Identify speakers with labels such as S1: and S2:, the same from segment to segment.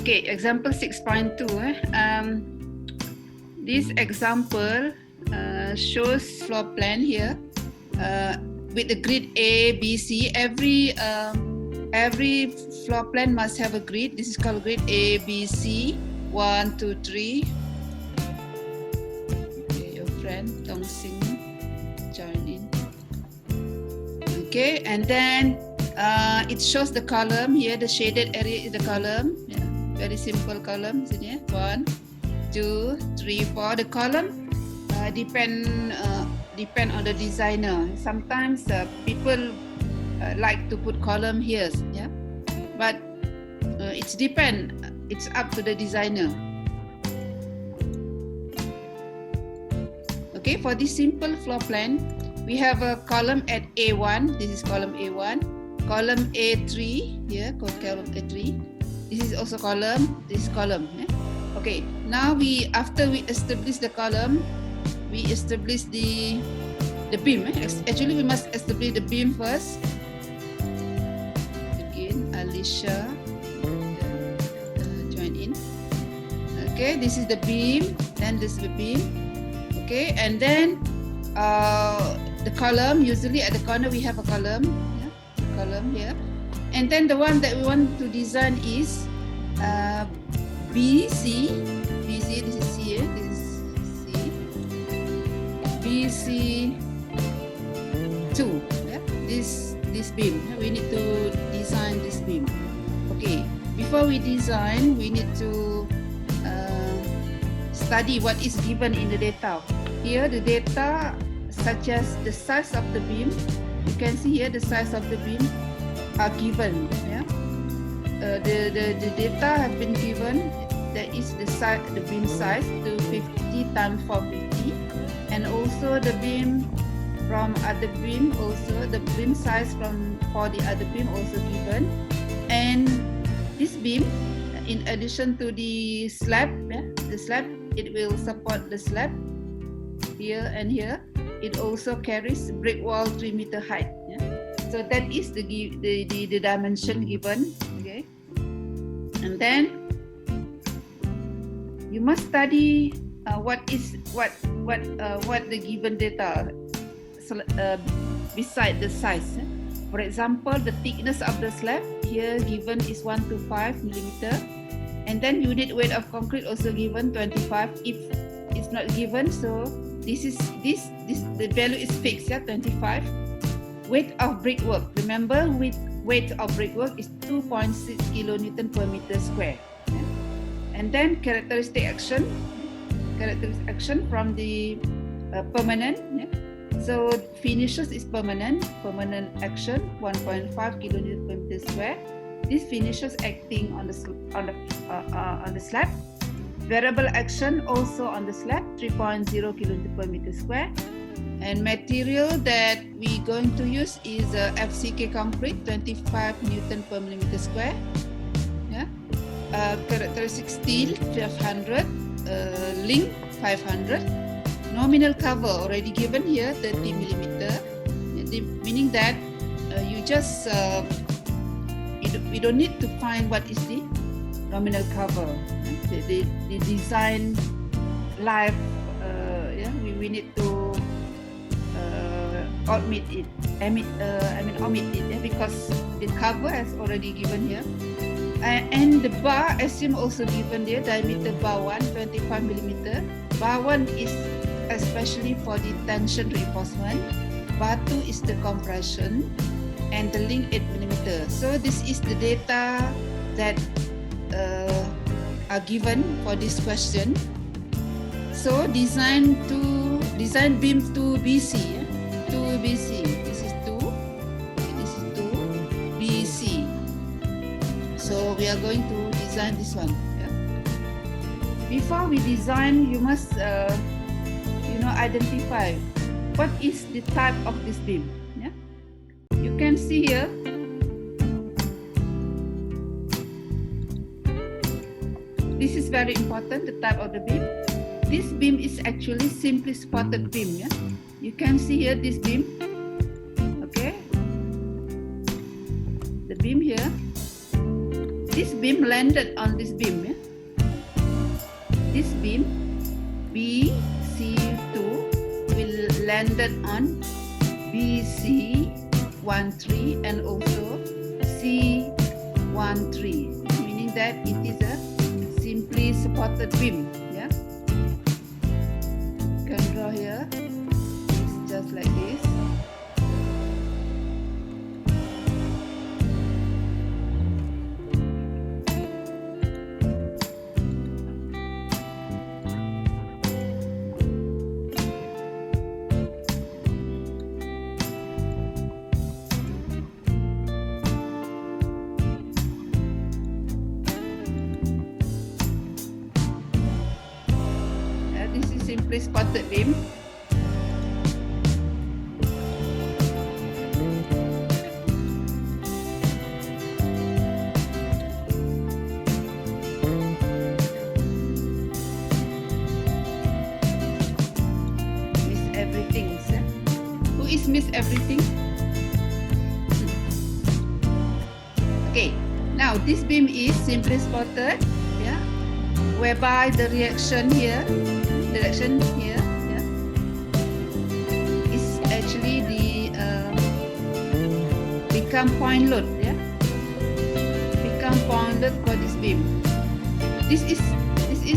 S1: Okay, example 6.2. This example shows floor plan here with the grid A, B, C. Every floor plan must have a grid. This is called grid A, B, C. 1, 2, 3. Okay, your friend Dong Sing join in. Okay, and then it shows the column here. The shaded area is the column. Yeah, very simple column. Isn't it? 1, 2, 3, 4. The column depend on the designer. Sometimes people like to put column here, yeah, but it's depend. It's up to the designer. Okay, for this simple floor plan, we have a column at A1. This is column A1. Column A3 here, column A3. This is also column. This is column. Yeah? Okay, now after we establish the column, we establish the beam. Actually, we must establish the beam first. Again, Alicia join in. Okay, this is the beam. Then this is the beam. Okay, and then the column. Usually at the corner we have a column. Yeah, column here. And then the one that we want to design is BC. BC. This is C. This is C. BC2. Yeah? This beam. We need to design this beam. Okay. Before we design, we need to study what is given in the data. Here, the data such as the size of the beam. You can see here the size of the beam are given. Yeah. The data have been given. That is the beam size 250 times 450, and also the beam from other beam, also the beam size for the other beam also given. And this beam, in addition to the slab, yeah, the slab, it will support the slab here and here. It also carries brick wall 3 meter height. Yeah? So that is the dimension given. Okay, and then you must study what the given data beside the size. For example, the thickness of the slab here given is 1 to 5 millimeter, and then unit weight of concrete also given 25. If it's not given, so this the value is fixed. Yeah, 25. Weight of brickwork. Remember, weight of brickwork is 2.6 kilonewton per meter square. And then characteristic action from the permanent. Yeah? So finishes is permanent action 1.5 kilonewton per meter square. This finishes acting on the slab. Variable action also on the slab 3.0 kilonewton per meter square. And material that we going to use is FCK concrete 25 Newton per millimeter square. Yeah. Characteristic steel 500, link 500, nominal cover already given here 30 millimeter, meaning that you just we don't need to find what is the nominal cover. The design live, yeah, we need to omit it, yeah, because the cover has already given here. And the bar assume also given there, diameter bar 1 25 millimeter. Bar 1 is especially for the tension reinforcement. Bar 2 is the compression, and the link 8 millimeter. So this is the data that are given for this question. So design beam to BC. Yeah? To BC. This is 2. This is 2. BC. So we are going to design this one. Yeah? Before we design, you must identify what is the type of this beam. Yeah? You can see here. This is very important, the type of the beam. This beam is actually simply supported beam. Yeah? You can see here this beam. Okay. The beam here. This beam landed on this beam. Yeah? This beam BC2 will landed on BC13 and also C13, meaning that it is a simply supported beam. Yeah, you can draw here. It's just like this. Simply spotted beam. Miss everything, sir. Who is miss everything? Okay, now this beam is simply spotted, yeah, whereby the reaction here, yeah, is actually the become point load, yeah, become point load for this beam. This is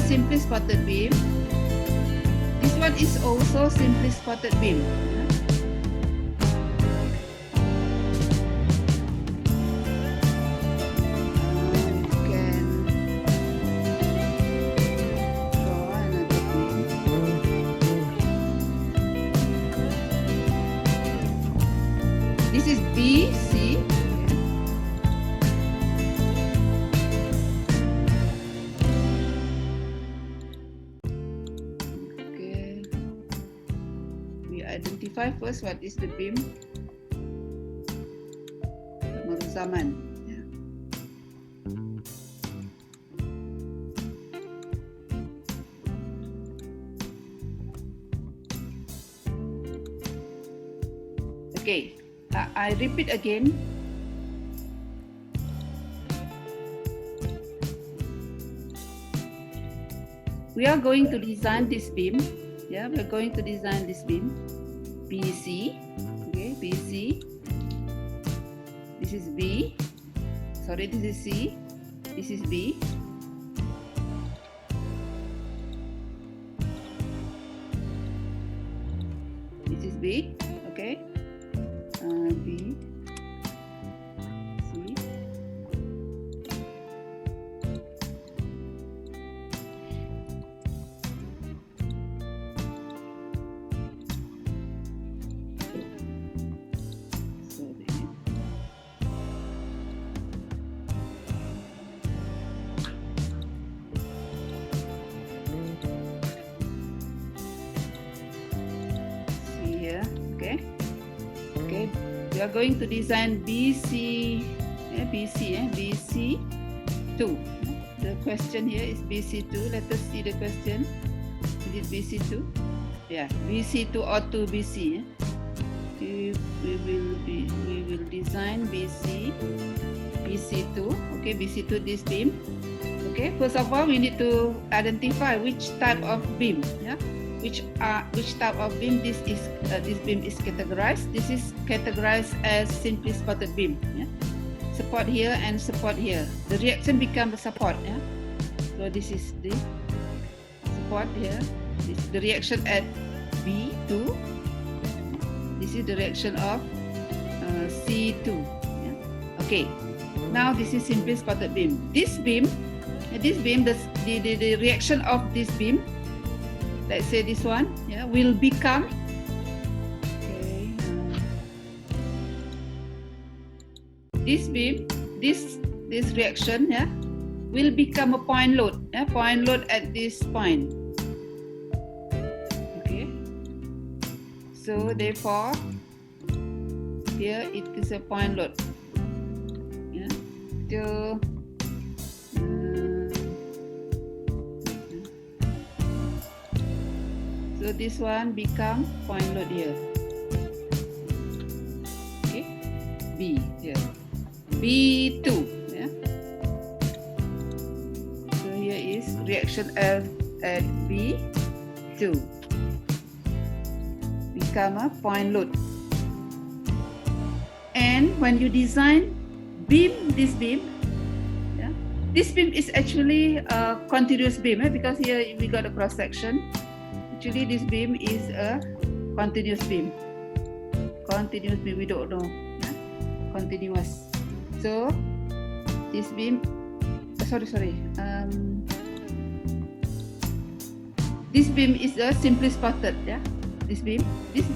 S1: simply spotted beam. This one is also simply spotted beam. Yeah? This is BC. Okay. We identify first what is the beam. Zaman. Yeah. Okay. I repeat again. We are going to design this beam. Yeah, we're going to design this beam. BC. Okay, BC. This is B. Sorry, this is C. This is B. This is B. Okay. B, C. See here, okay. Okay. We are going to design BC2. The question here is BC2. Let us see the question. Is it BC2? Yeah, BC2 or 2BC. We will design BC2. Okay, BC2 this beam. Okay, first of all we need to identify which type of beam. Yeah. Which type of beam this beam is categorized. This is categorized as simply spotted beam. Yeah? Support here and support here. The reaction becomes the support. Yeah? So this is the support here. This is the reaction at B2. This is the reaction of C2. Yeah? Okay. Now this is simply spotted beam. This beam, the reaction of this beam. Let's say this one, yeah, will become, okay, this beam, this reaction, yeah, will become a point load, yeah, point load at this point. Okay, so therefore, here it is a point load. Yeah, so so this one become point load here. Okay, B here. B2. Yeah. section F at B2 become a point load. And when you design this beam, yeah, this beam is actually a continuous beam, because here we got a cross section. Actually, this beam is a continuous beam. Continuous beam, we don't know. Yeah? Continuous. So this beam, this beam is a simply spotted. Yeah, this beam is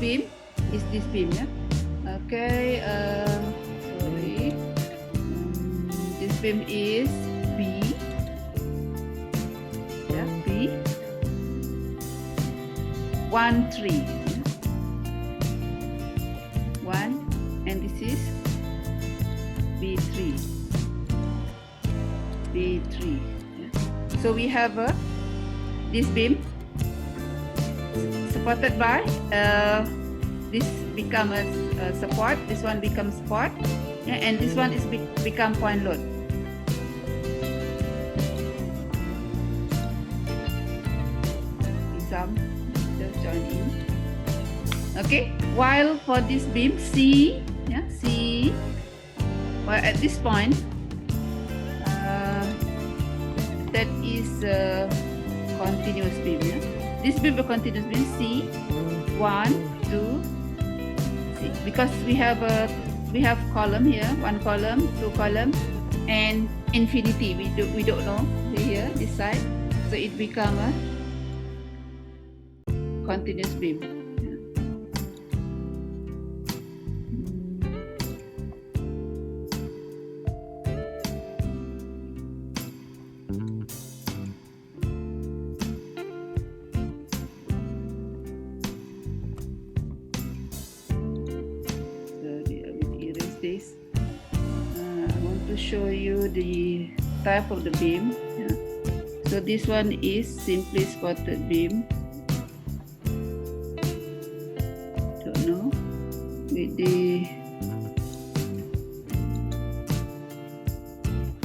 S1: this beam. Yeah. Okay. This beam is B. Yeah, B. 1, 3. 1, and this is B3. B3. Yeah. So we have this beam supported by this become a support. This one becomes support, yeah, and this one is become point load. Some just join in. Okay. While for this beam C, yeah, C. Well, at this point, that is a continuous beam. Yeah? This beam a continuous beam C, 1, 2, C. Because we have column here, 1 column, 2 column, and infinity. We don't know here this side, so it become a continuous beam. This. I want to show you the type of the beam. Yeah. So this one is simply spotted beam. Don't know, with the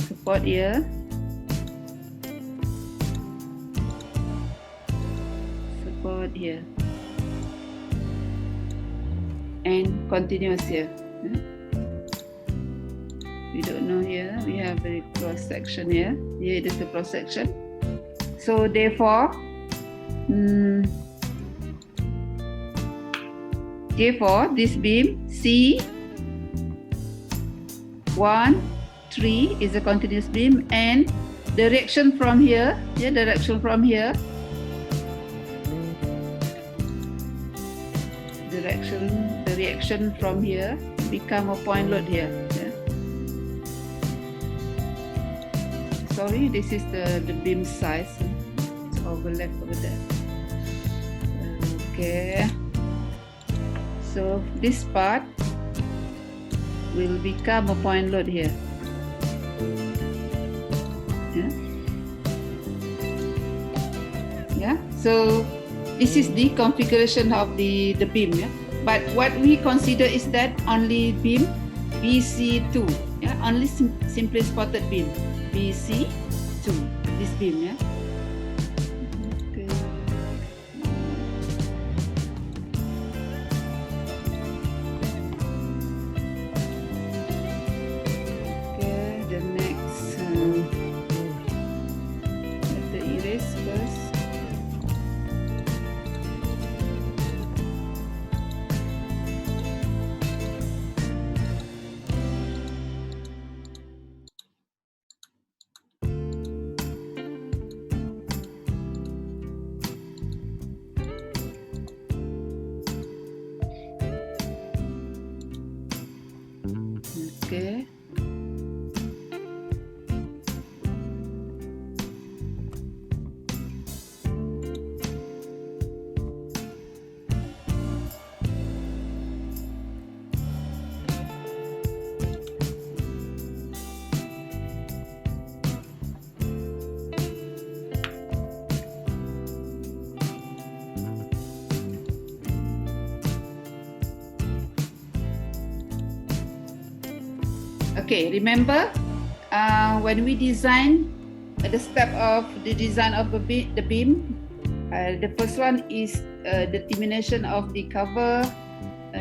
S1: support here. Support here. And continuous here. Yeah. We don't know here. We have a cross section here. Here it is the cross section. So therefore, this beam C 1, 3 is a continuous beam, and direction from here. Yeah, direction from here. The reaction from here become a point load here. Yeah. Sorry, this is the beam size. It's overlap over there. Okay. So this part will become a point load here. Yeah. Yeah. So this is the configuration of the beam. Yeah. But what we consider is that only beam BC2. Yeah. Only simply spotted beam. BC2, this beam, yeah. Okay. Okay, the next, let the erase first. Okay. Okay, remember when we design the step of the design of the beam. The first one is determination of the cover,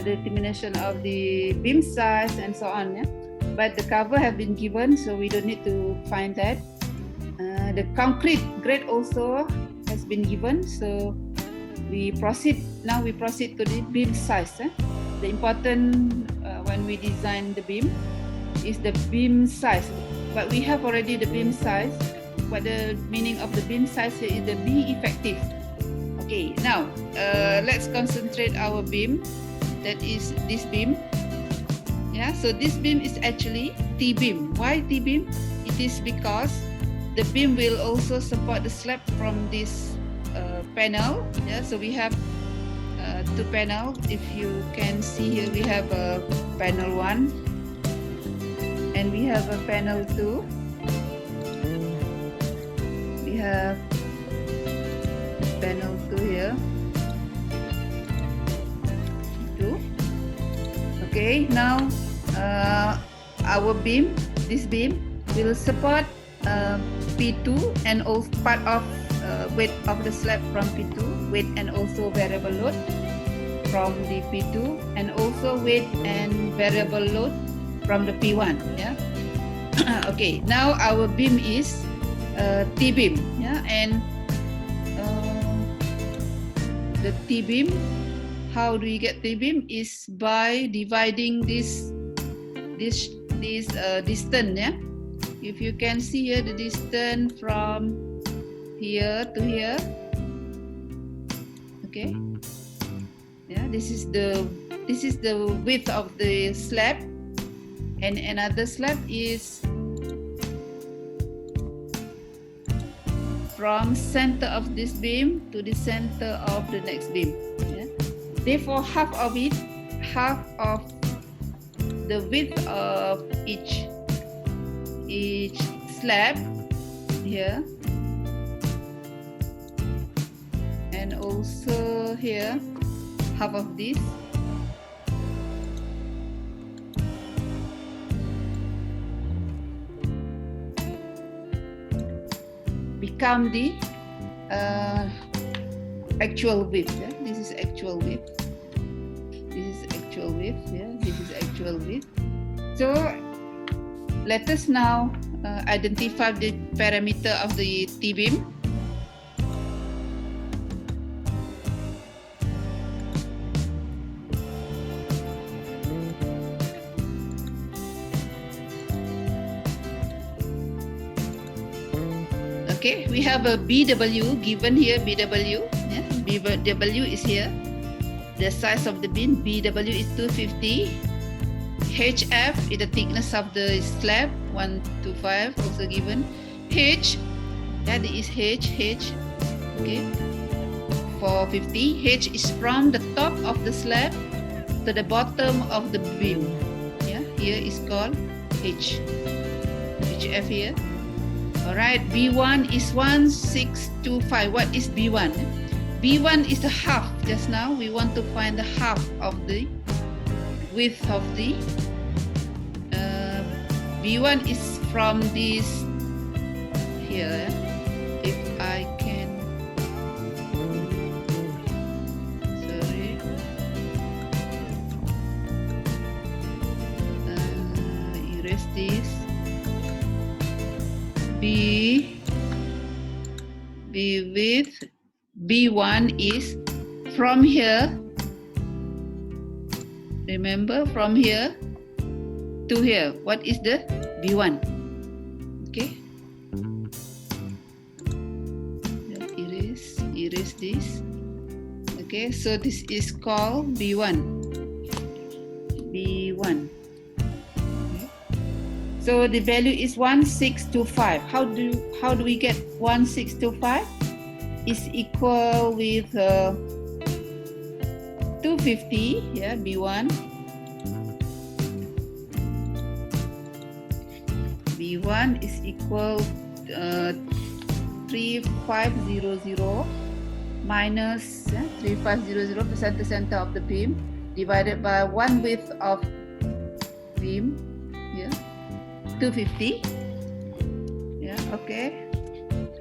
S1: determination of the beam size, and so on. Yeah? But the cover have been given, so we don't need to find that. The concrete grade also has been given, so we proceed. Now we proceed to the beam size. The important when we design the beam is the beam size. But we have already the beam size. What the meaning of the beam size here is the B effective. Okay, now let's concentrate our beam. That is this beam. Yeah, so this beam is actually T beam. Why T beam? It is because the beam will also support the slab from this panel. Yeah, so we have two panels. If you can see here, we have a panel 1 and we have a panel 2. We have panel 2 here. 2. Okay, now our beam, this beam will support P2 and also part of weight of the slab from P2, weight and also variable load from the P2, and also weight and variable load from the P1. Yeah. Okay. Now our beam is T beam. Yeah, and the T beam. How do we get T beam? Is by dividing this distance. Yeah. If you can see here, the distance from here to here. Okay. Yeah, this is the width of the slab, and another slab is from center of this beam to the center of the next beam. Yeah? Therefore, half of the width of each slab here, and also here, half of this. Become the actual width. Yeah? This is actual width. This is actual width. Yeah? This is actual width. So let us now identify the parameter of the T-beam. Okay, we have a BW given here, BW. Yeah? BW is here. The size of the beam, BW is 250. HF is the thickness of the slab, 125, also given. H, that is H, okay, 450. H is from the top of the slab to the bottom of the beam. Yeah, here is called H. HF here. Alright, B1 is 1625. What is B1? B1 is the half. Just now we want to find the half of the width of the B1 is from this here. If I can, sorry, erase this. B width B1 is from here. Remember, from here to here. What is the B1? Okay. Erase this. Okay, so this is called B1. B1. So the value is 1625. How do we get 1625? Is equal with 250. Yeah, B1. B1 is equal 3500 minus 3500% the center of the beam divided by one width of beam. Yeah. 250. Yeah, okay.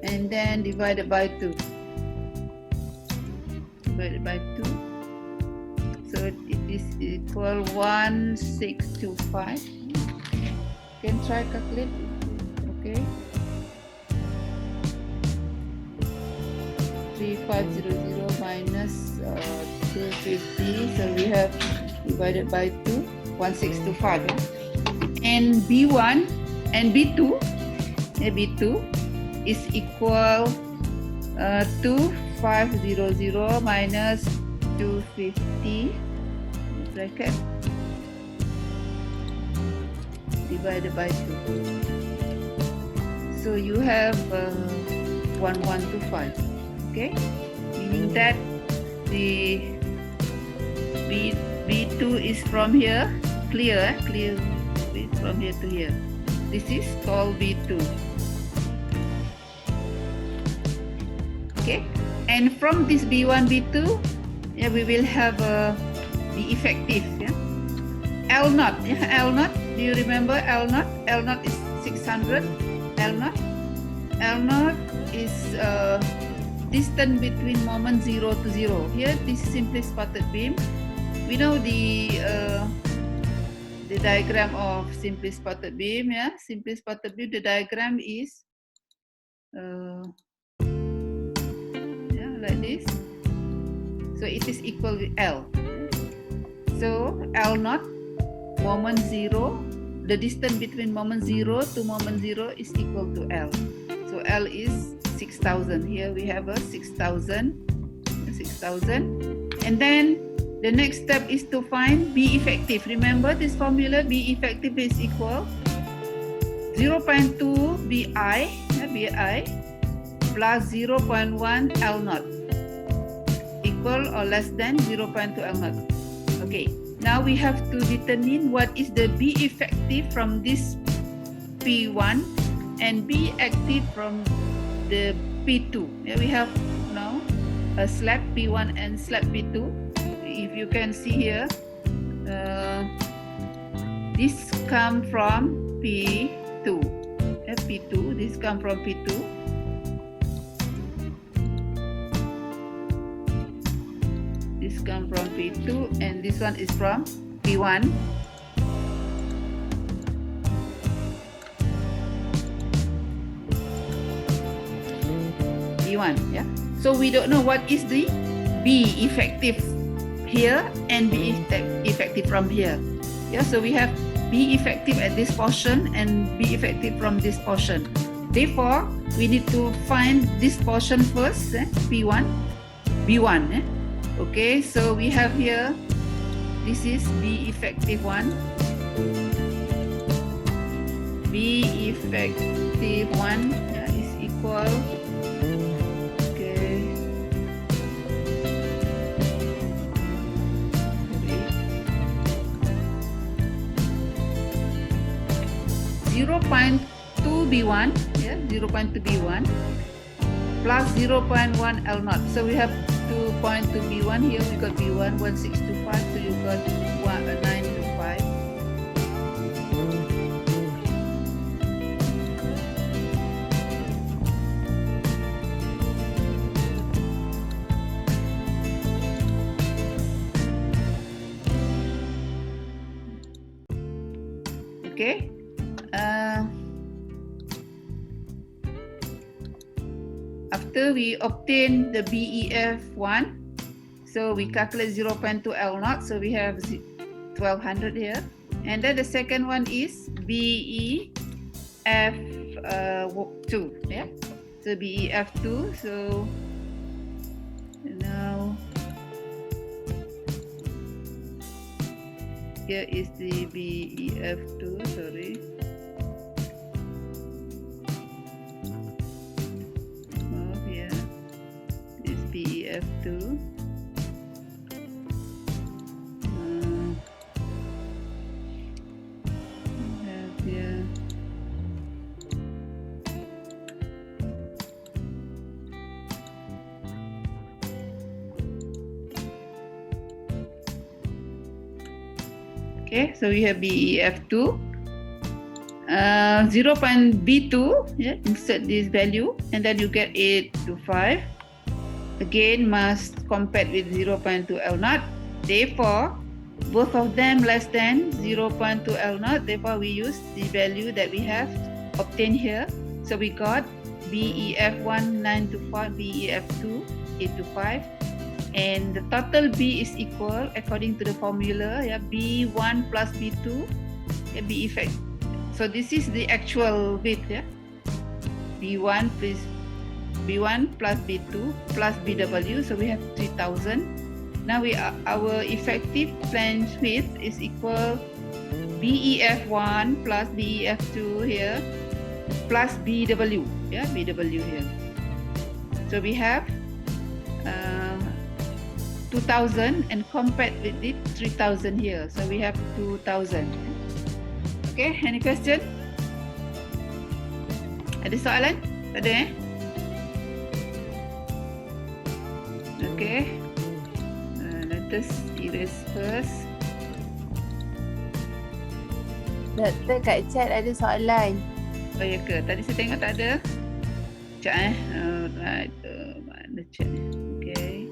S1: and then divided by 2. Divided by 2. So it is equal 1625. Can try calculate. Okay. 3500 minus 250. So we have divided by 2, 1625. And B1 and B2, B2 is equal 2500 minus 250 bracket divided by 2. So you have 1125. Okay, meaning that the B2 is from here, clear from here to here. This is called B2. Okay, and from this B1, B2, yeah, we will have the effective. Yeah, L0. Yeah, L0. Do you remember L0? L0 is 600. L0 is distance between moment 0 to 0. Here, this is simply spotted beam. We know the diagram of simply spotted beam. Yeah, simply spotted beam. The diagram is like this. So it is equal to L. So L0, moment 0. The distance between moment 0 to moment 0 is equal to L. So L is 6,000. Here we have a 6,000. And then the next step is to find B effective. Remember this formula, B effective is equal 0.2 BI, BI plus 0.1 L0 equal or less than 0.2 L0. Okay, now we have to determine what is the B effective from this P1 and B active from the P2. Yeah, we have now a slab P1 and slab P2. If you can see here, this come from P2. P2. This come from P2. This come from P2, and this one is from P1. Yeah, so we don't know what is the B effective here and B effective from here. Yeah, so we have B effective at this portion and B effective from this portion. Therefore, we need to find this portion first, P1, B1. Okay, so we have here, this is B effective 1. B effective 1 is equal 0.2 B1, yeah, 0.2 B1 plus 0.1 L0. So we have 2.2 B1 here. We got B1 1625. So you got 925. Okay. After we obtain the BEF1, so we calculate 0.2 L0, so we have 1200 here. And then the second one is BEF2, yeah? So BEF2, so now here is the BEF2, sorry. BEF2. Here. Okay, so we have BEF2. 0.B2, yeah, insert this value, and then you get 825. Again, must compare with 0.2 L0. Therefore, both of them less than 0.2 L0. Therefore, we use the value that we have obtained here. So we got BEF1 925, BEF2 825, and the total B is equal according to the formula. Yeah, B1 plus B2, yeah, B effect. So this is the actual width. Yeah, B1 plus B2 plus BW. So we have 3000. Now our effective flange width is equal BEF1 plus BEF2 here plus BW. Yeah, BW here. So we have 2000 and compared with it 3000 here. So we have 2000. Okay, any question? Ada soalan? Tak ada Okay. Let us erase first.
S2: Doktor, kat chat ada soalan.
S1: Oh ya ke? Tadi saya tengok tak ada. Sekejap Alright. Mana chat ni? Okay.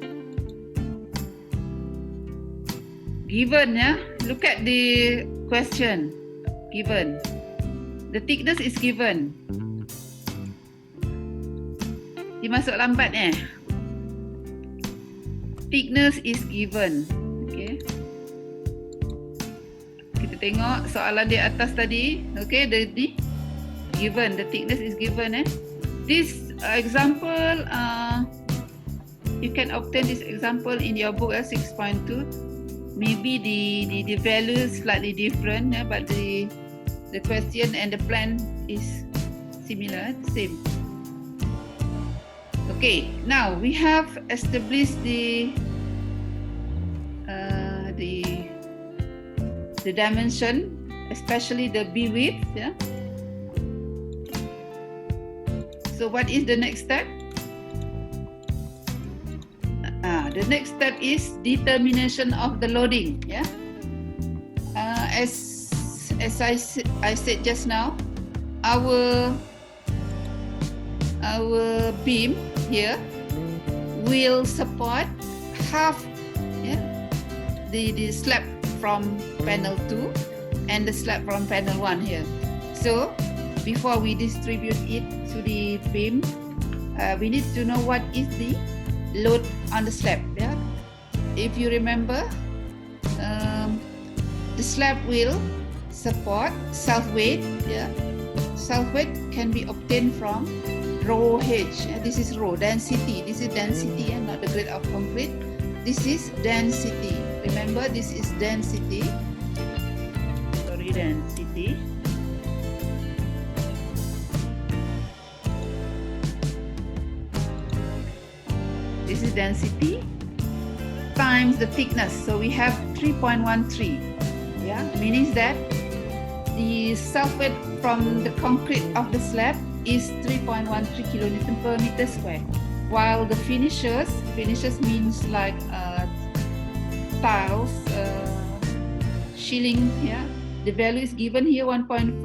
S1: Given ya. Look at the question. Given. The thickness is given. Dia masuk lambat Thickness is given. Okay. Kita tengok soalan di atas tadi. Okay, the given, the thickness is given. This example, you can obtain this example in your book 6.2. Maybe the value is slightly different, but the question and the plan is similar, same. Okay, now we have established the dimension, especially the B width. Yeah. So what is the next step? The next step is determination of the loading. Yeah. As I said just now, our beam here will support half the slab from panel 2 and the slab from panel 1 here. So before we distribute it to the beam, we need to know what is the load on the slab. Yeah? If you remember, the slab will support self-weight. Yeah? Self-weight can be obtained from rho H. This is rho, density. This is density and not the grade of concrete. This is density. Remember, this is density. Sorry, density. This is density times the thickness. So we have 3.13. Yeah, meaning that the self-weight from the concrete of the slab is 3.13 kilonewton per meter square, while the finishers means like tiles, shilling. Yeah, the value is given here 1.5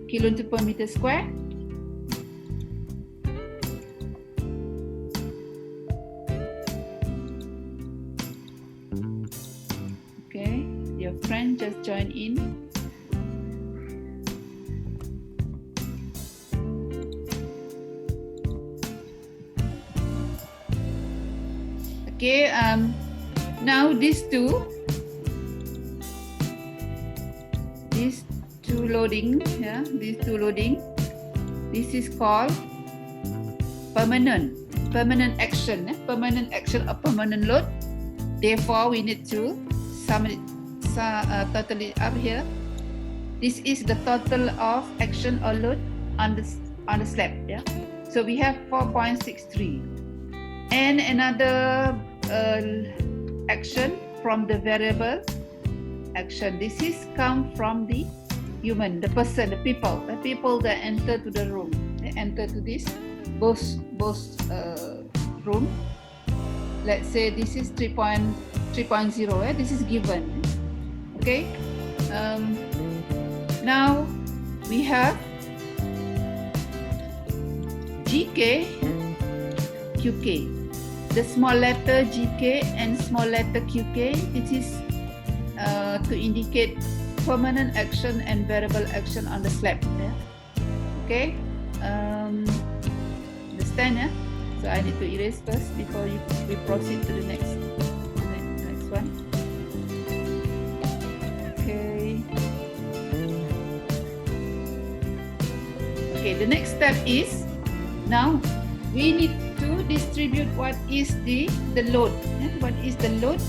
S1: kilonewton per meter square. Okay, your friend just joined in. Okay, now these two loading, this is called permanent action, permanent action or permanent load. Therefore, we need to sum it, total it up here. This is the total of action or load on the slab. Yeah, so we have 4.63. And another action from the variable action. This is come from the human, the person, the people that enter to the room. They enter to this both room. Let's say this is 3.0. This is given. Okay. Now we have GK, QK. The small letter GK and small letter QK, it is to indicate permanent action and variable action on the slab. Yeah? Okay, understand? Yeah? So I need to erase first before we proceed to the next one. Okay. Okay, the next step is now we need to distribute what is the load. Yeah? What is the load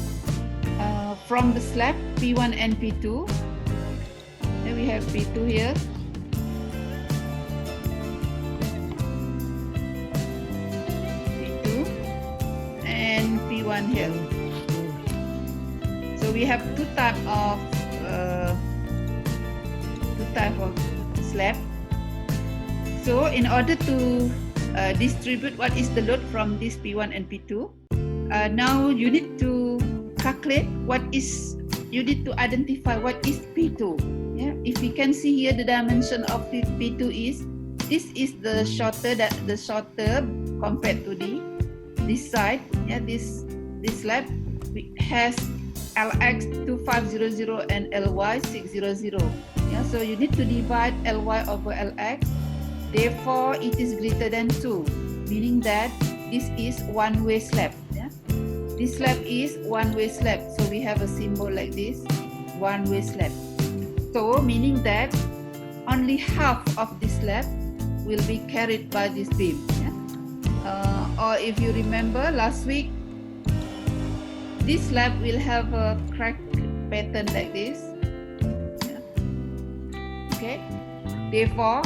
S1: from the slab P1 and P2. Then we have P2 here. P2 and P1 here. So we have two type of slab. So in order to distribute what is the load from this P1 and P2, now you need to calculate what is, you need to identify what is P2. Yeah, if we can see here, the dimension of the P2 is, this is the shorter compared to this side. Yeah, this slab has LX 2500 and LY 600. Yeah, so you need to divide LY over LX. Therefore, it is greater than 2, meaning that this is one-way slab. Yeah? This slab is one-way slab. So we have a symbol like this, one-way slab. So meaning that only half of this slab will be carried by this beam. Yeah? Or if you remember last week, this slab will have a crack pattern like this. Yeah? Okay. Therefore,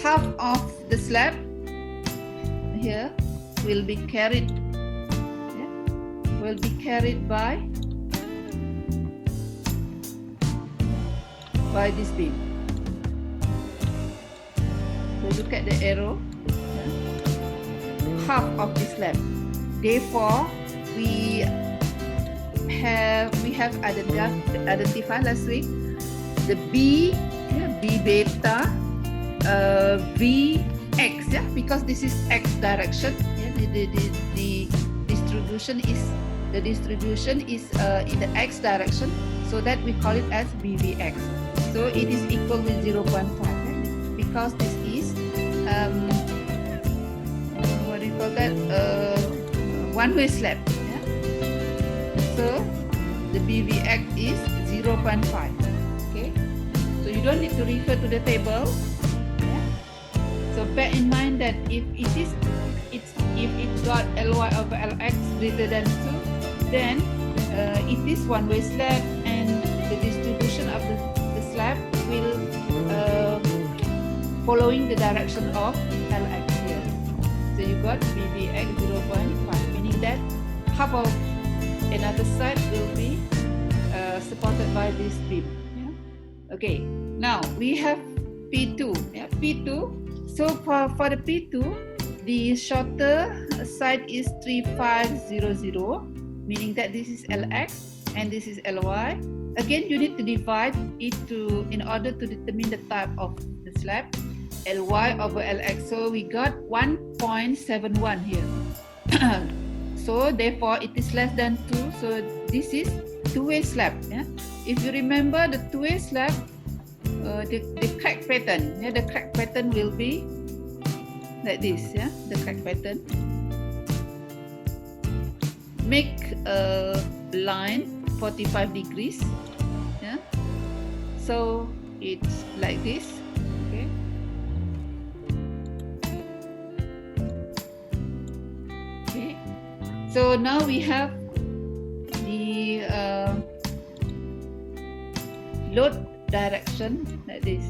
S1: half of the slab here will be carried, yeah, will be carried by this beam. So look at the arrow, yeah, half of the slab. Therefore, we have identified last week the B, yeah, B beta. Vx, yeah, because this is x direction. Yeah, the distribution is in the x direction, so that we call it as BVx. So it is equal with 0.5, yeah, because this is what do you call that? One-way slab. Yeah? So the BVx is 0.5. Okay, so you don't need to refer to the table. So bear in mind that if it got Ly over Lx greater than 2, then it is one-way slab, and the distribution of the slab will following the direction of Lx here. So you got BVx 0.5, meaning that half of another side will be supported by this beam. Yeah? Okay, now we have P2. Yeah, P2. So for the P2, the shorter side is 3500, meaning that this is Lx and this is Ly. Again, you need to divide it in order to determine the type of the slab, Ly over Lx. So we got 1.71 here. So therefore, it is less than 2. So this is two-way slab. Yeah? If you remember the two-way slab, the crack pattern, yeah, the crack pattern will be like this. Yeah, the crack pattern. Make a line 45 degrees. Yeah, so it's like this. Okay. Okay. So now we have the load direction like this.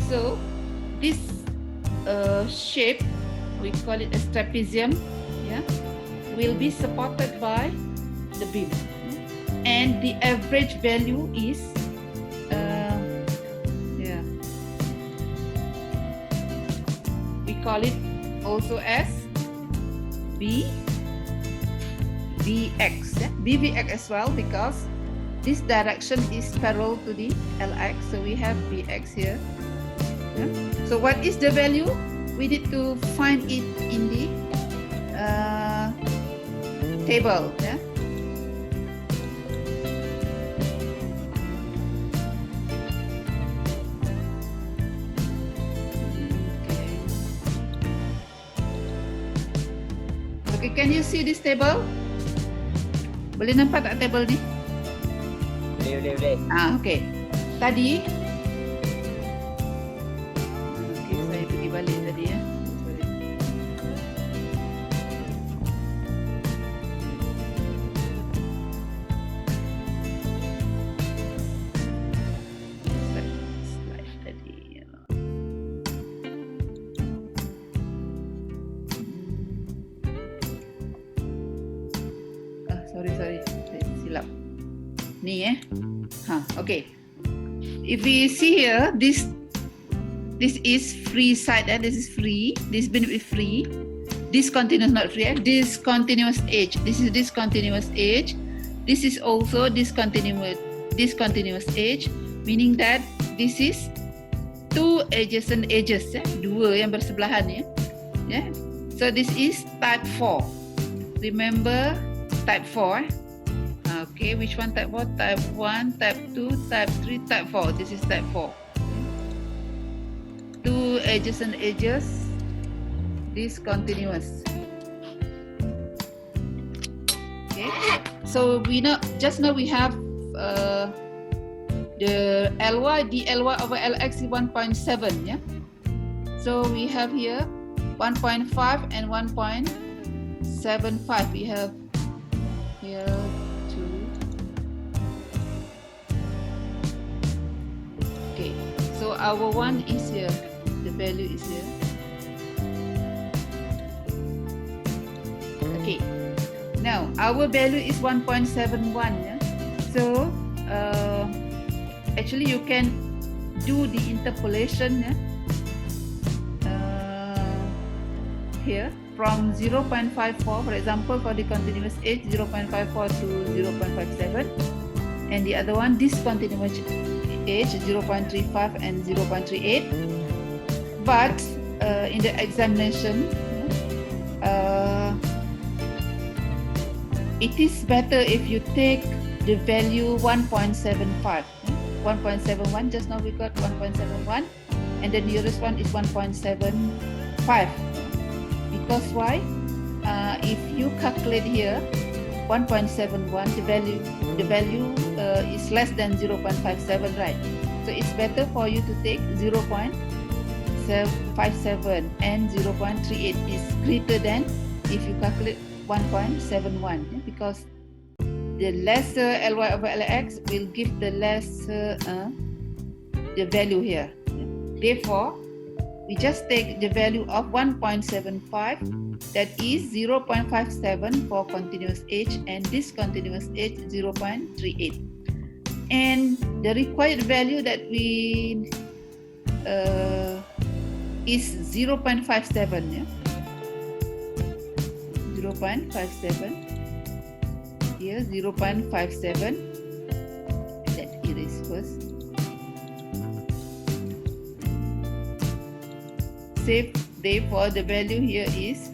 S1: So this shape, we call it a trapezium, yeah, will be supported by the beam, and the average value is we call it also as B VX, yeah? BVX as well, because this direction is parallel to the LX, so we have VX here. Yeah? So what is the value? We need to find it in the table. Yeah? Okay, can you see this table? Boleh nampak tak table ni?
S3: Boleh.
S1: Okay. Tadi, okay, saya pergi balik tadi ya. Sorry. Slide tadi. Sorry, silap. Ni okay. If we see here, this is free side, this is free. This bin is free. Discontinuous, not free. Discontinuous edge. This is discontinuous edge. This is also discontinuous edge, meaning that this is two adjacent edges. Dua yang bersebelahan ya. Yeah. So this is type 4. Remember type 4. Okay, which one type 4? Type 1, type 2, type 3, type 4. This is type 4. Two adjacent edges, discontinuous. Okay, so just now we have the Ly, dLy over Lx is 1.7, yeah? So we have here 1.5 and 1.75. We have here so our one is here, the value is here. Okay, now our value is 1.71. Yeah? So actually you can do the interpolation here from 0.54, for example, for the continuous edge 0.54 to 0.57, and the other one discontinuous edge 0.35 and 0.38. But in the examination it is better if you take the value 1.75. 1.71, just now we got 1.71, and the nearest one is 1.75. Because why? If you calculate here 1.71, the value is less than 0.57, right? So it's better for you to take 0.57, and 0.38 is greater than if you calculate 1.71, because the lesser Ly over Lx will give the lesser the value here. Therefore, we just take the value of 1.75, that is 0.57 for continuous edge, and discontinuous edge 0.38. And the required value that we is 0.57, yeah? 0.57 here, 0.57. Let's erase first. Therefore, the value here is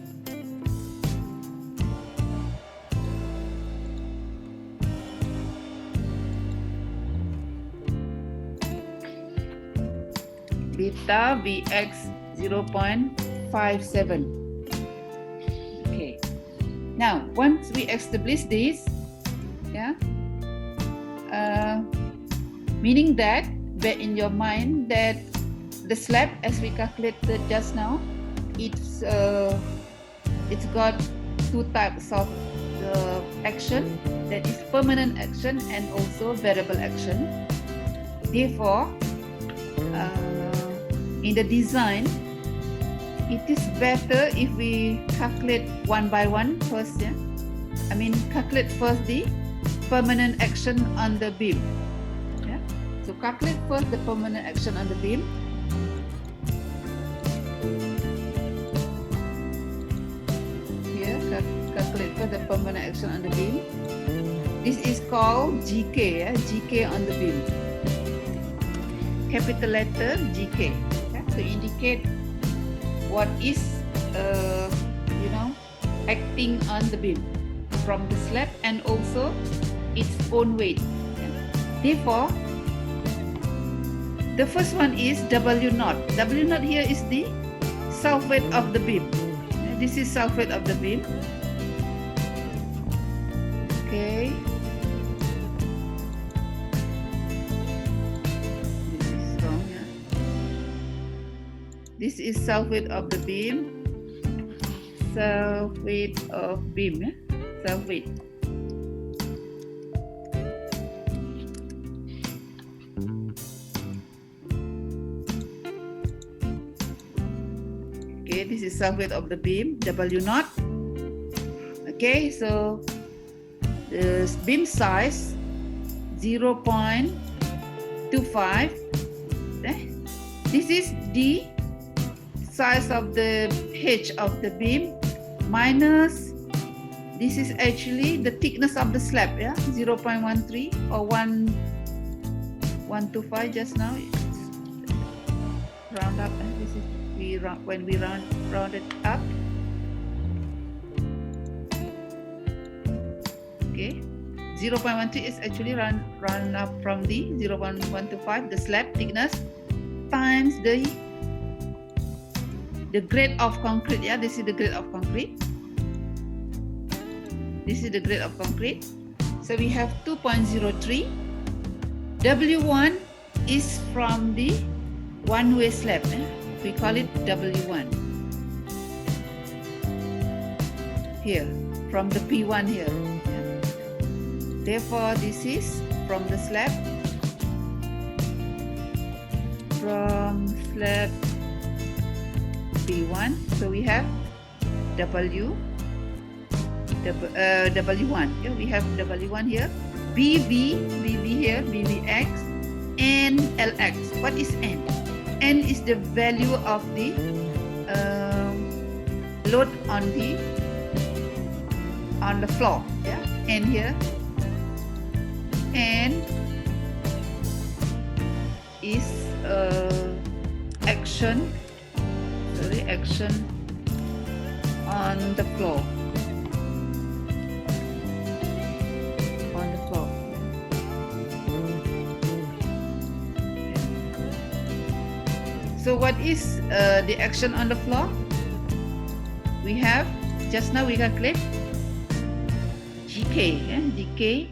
S1: beta Vx 0.57. Okay. Now, once we establish this, yeah, meaning that in your mind that the slab, as we calculated just now, it's got two types of action, that is permanent action and also variable action. Therefore, in the design, it is better if we calculate one by one first. Yeah? I mean, calculate first the permanent action on the beam. Yeah? So calculate first the permanent action on the beam. Here, calculate for the permanent action on the beam. This is called GK, GK on the beam. Capital letter GK, to indicate what is, acting on the beam from the slab and also its own weight. Therefore, the first one is W naught. W naught here is the self-weight of the beam. This is self-weight of the beam. Okay. This is wrong. This is self-weight of the beam. Self-weight of beam. Self-weight. Okay, this is self-weight of the beam, W naught. Okay, so the beam size 0.25. This is the size of the H of the beam minus, this is actually the thickness of the slab, 0.13 or 1.25 just now. It's round up, this is when we round it up. Okay, 0.13 is actually round up from the 0.125, the slab thickness, times the grade of concrete. This is the grade of concrete. This is the grade of concrete. So we have 2.03. W1 is from the one-way slab. We call it W1. Here, from the P1 here. Therefore, this is from the slab. From slab P1. So we have W1. Yeah, we have W1 here. BV here, BVX, and LX. What is N? N is the value of the load on the floor. N here. N is action on the floor. So what is the action on the floor? We have, just now we calculate GK, GK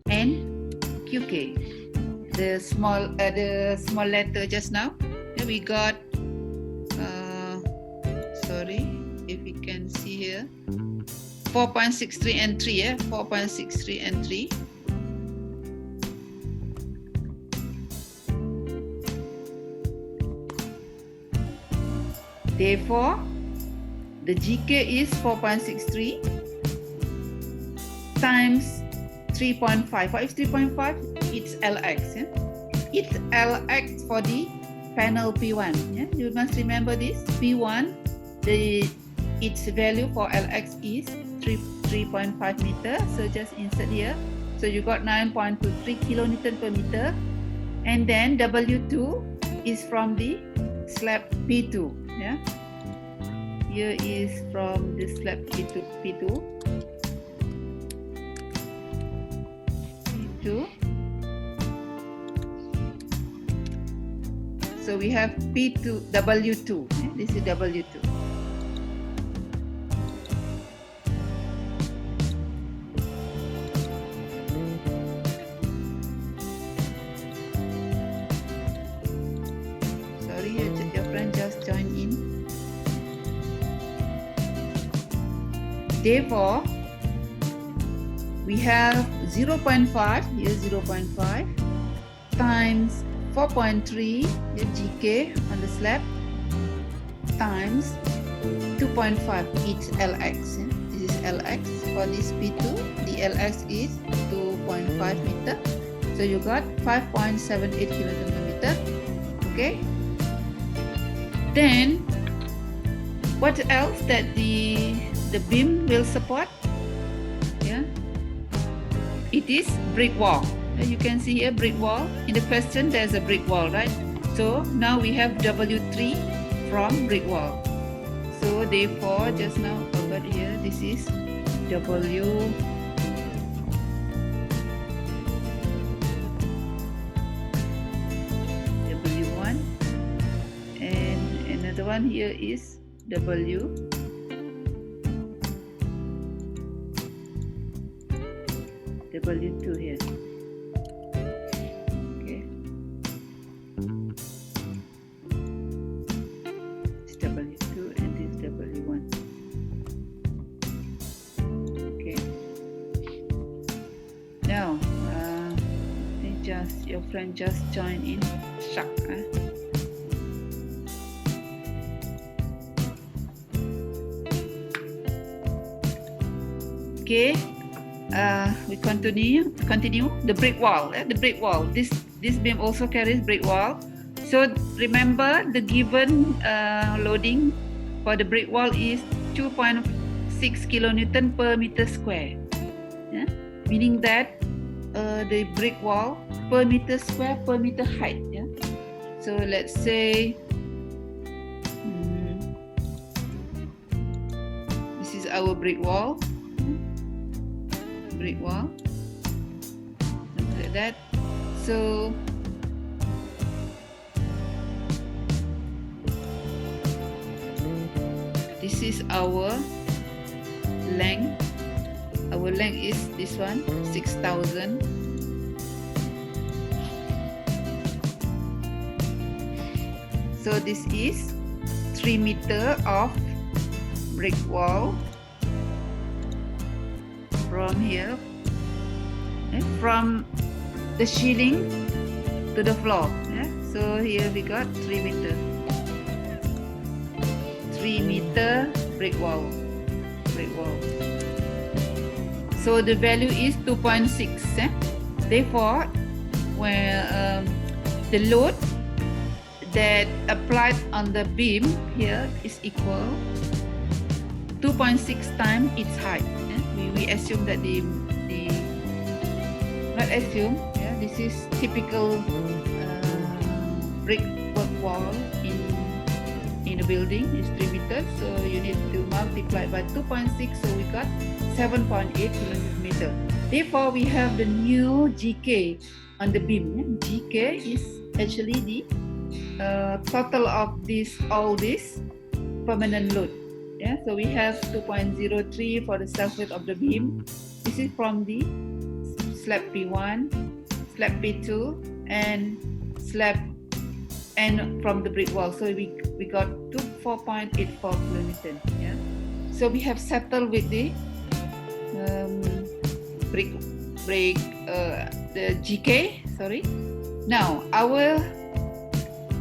S1: and QK. The small letter just now. We got, sorry if you can see here, 4.63 and 3, 4.63 and 3. Therefore, the GK is 4.63 times 3.5. What is 3.5? It's LX. It's LX for the panel P1. You must remember this. P1, its value for LX is 3.5 meter. So just insert here. So you got 9.23 kilonewton per meter. And then W2 is from the slab P2. Here is from the slab P2. So we have P2, W2. This is W2. Sorry, your friend just joined in. Therefore, we have 0.5, here 0.5 times 4.3 GK on the slab times 2.5, it's LX. This is LX for this P2. The LX is 2.5 meter. So you got 5.78 kilonewton per meter. Okay. Then what else that the beam will support? it is brick wall. You can see here brick wall. In the question, there's a brick wall, right? So now we have W3 from brick wall. So therefore, just now forgot here, this is W1, and another one here is W2 here. Okay. It's W2 and this W1. Okay. Now, your friend just joined in. Shock. Okay. We continue the brick wall. The brick wall. This beam also carries brick wall. So remember the given loading for the brick wall is 2.6 kilonewton per meter square. Yeah? Meaning that the brick wall per meter square per meter height. Yeah. So let's say this is our brick wall. Brick wall, something like that. So this is our length. Our length is this one, 6,000. So this is 3 meter of brick wall. From here, from the ceiling to the floor. Yeah? So here we got 3 meter. 3 meter brick wall. So the value is 2.6. Therefore, when the load that applied on the beam here is equal 2.6 times its height. We assume that not assume, yeah, this is typical brickwork wall in a building is 3 meters, so you need to multiply by 2.6, so we got 7.8 kilometer. Therefore, we have the new GK on the beam. Yeah? GK is actually the total of all this permanent load. Yeah, so we have 2.03 for the self-weight of the beam. This is from the slab P1, slab P2, and slab and from the brick wall. So we got 4.84 kilonewton. Yeah. So we have settled with the the GK. Sorry. Now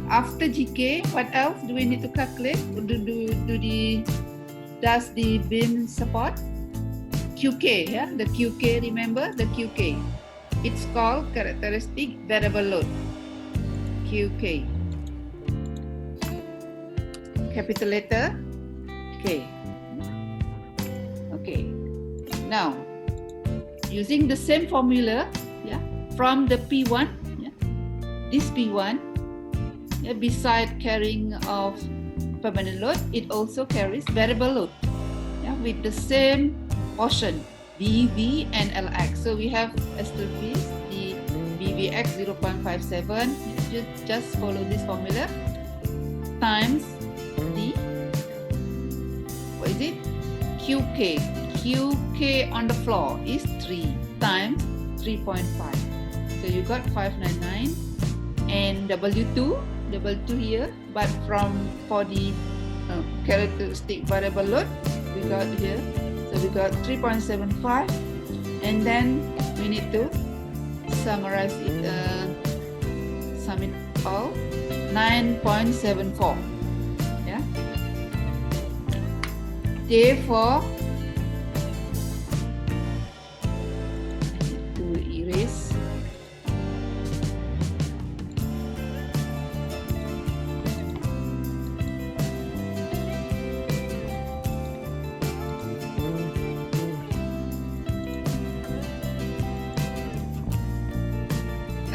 S1: after GK, what else do we need to calculate? Does the beam support? QK, yeah, the QK, remember the QK. It's called characteristic variable load. QK. Capital letter K. Okay. Now, using the same formula, yeah, from the P1, yeah, this P1, yeah, beside carrying of permanent load, it also carries variable load, yeah, with the same portion BV and LX. So we have still the BVX 0.57. Just follow this formula times the QK. QK on the floor is 3 times 3.5. So you got 599, and W2 here, but for the characteristic variable load, we got here, so we got 3.75, and then we need to summarize it, sum it all, 9.74. Yeah. Therefore, I need to erase.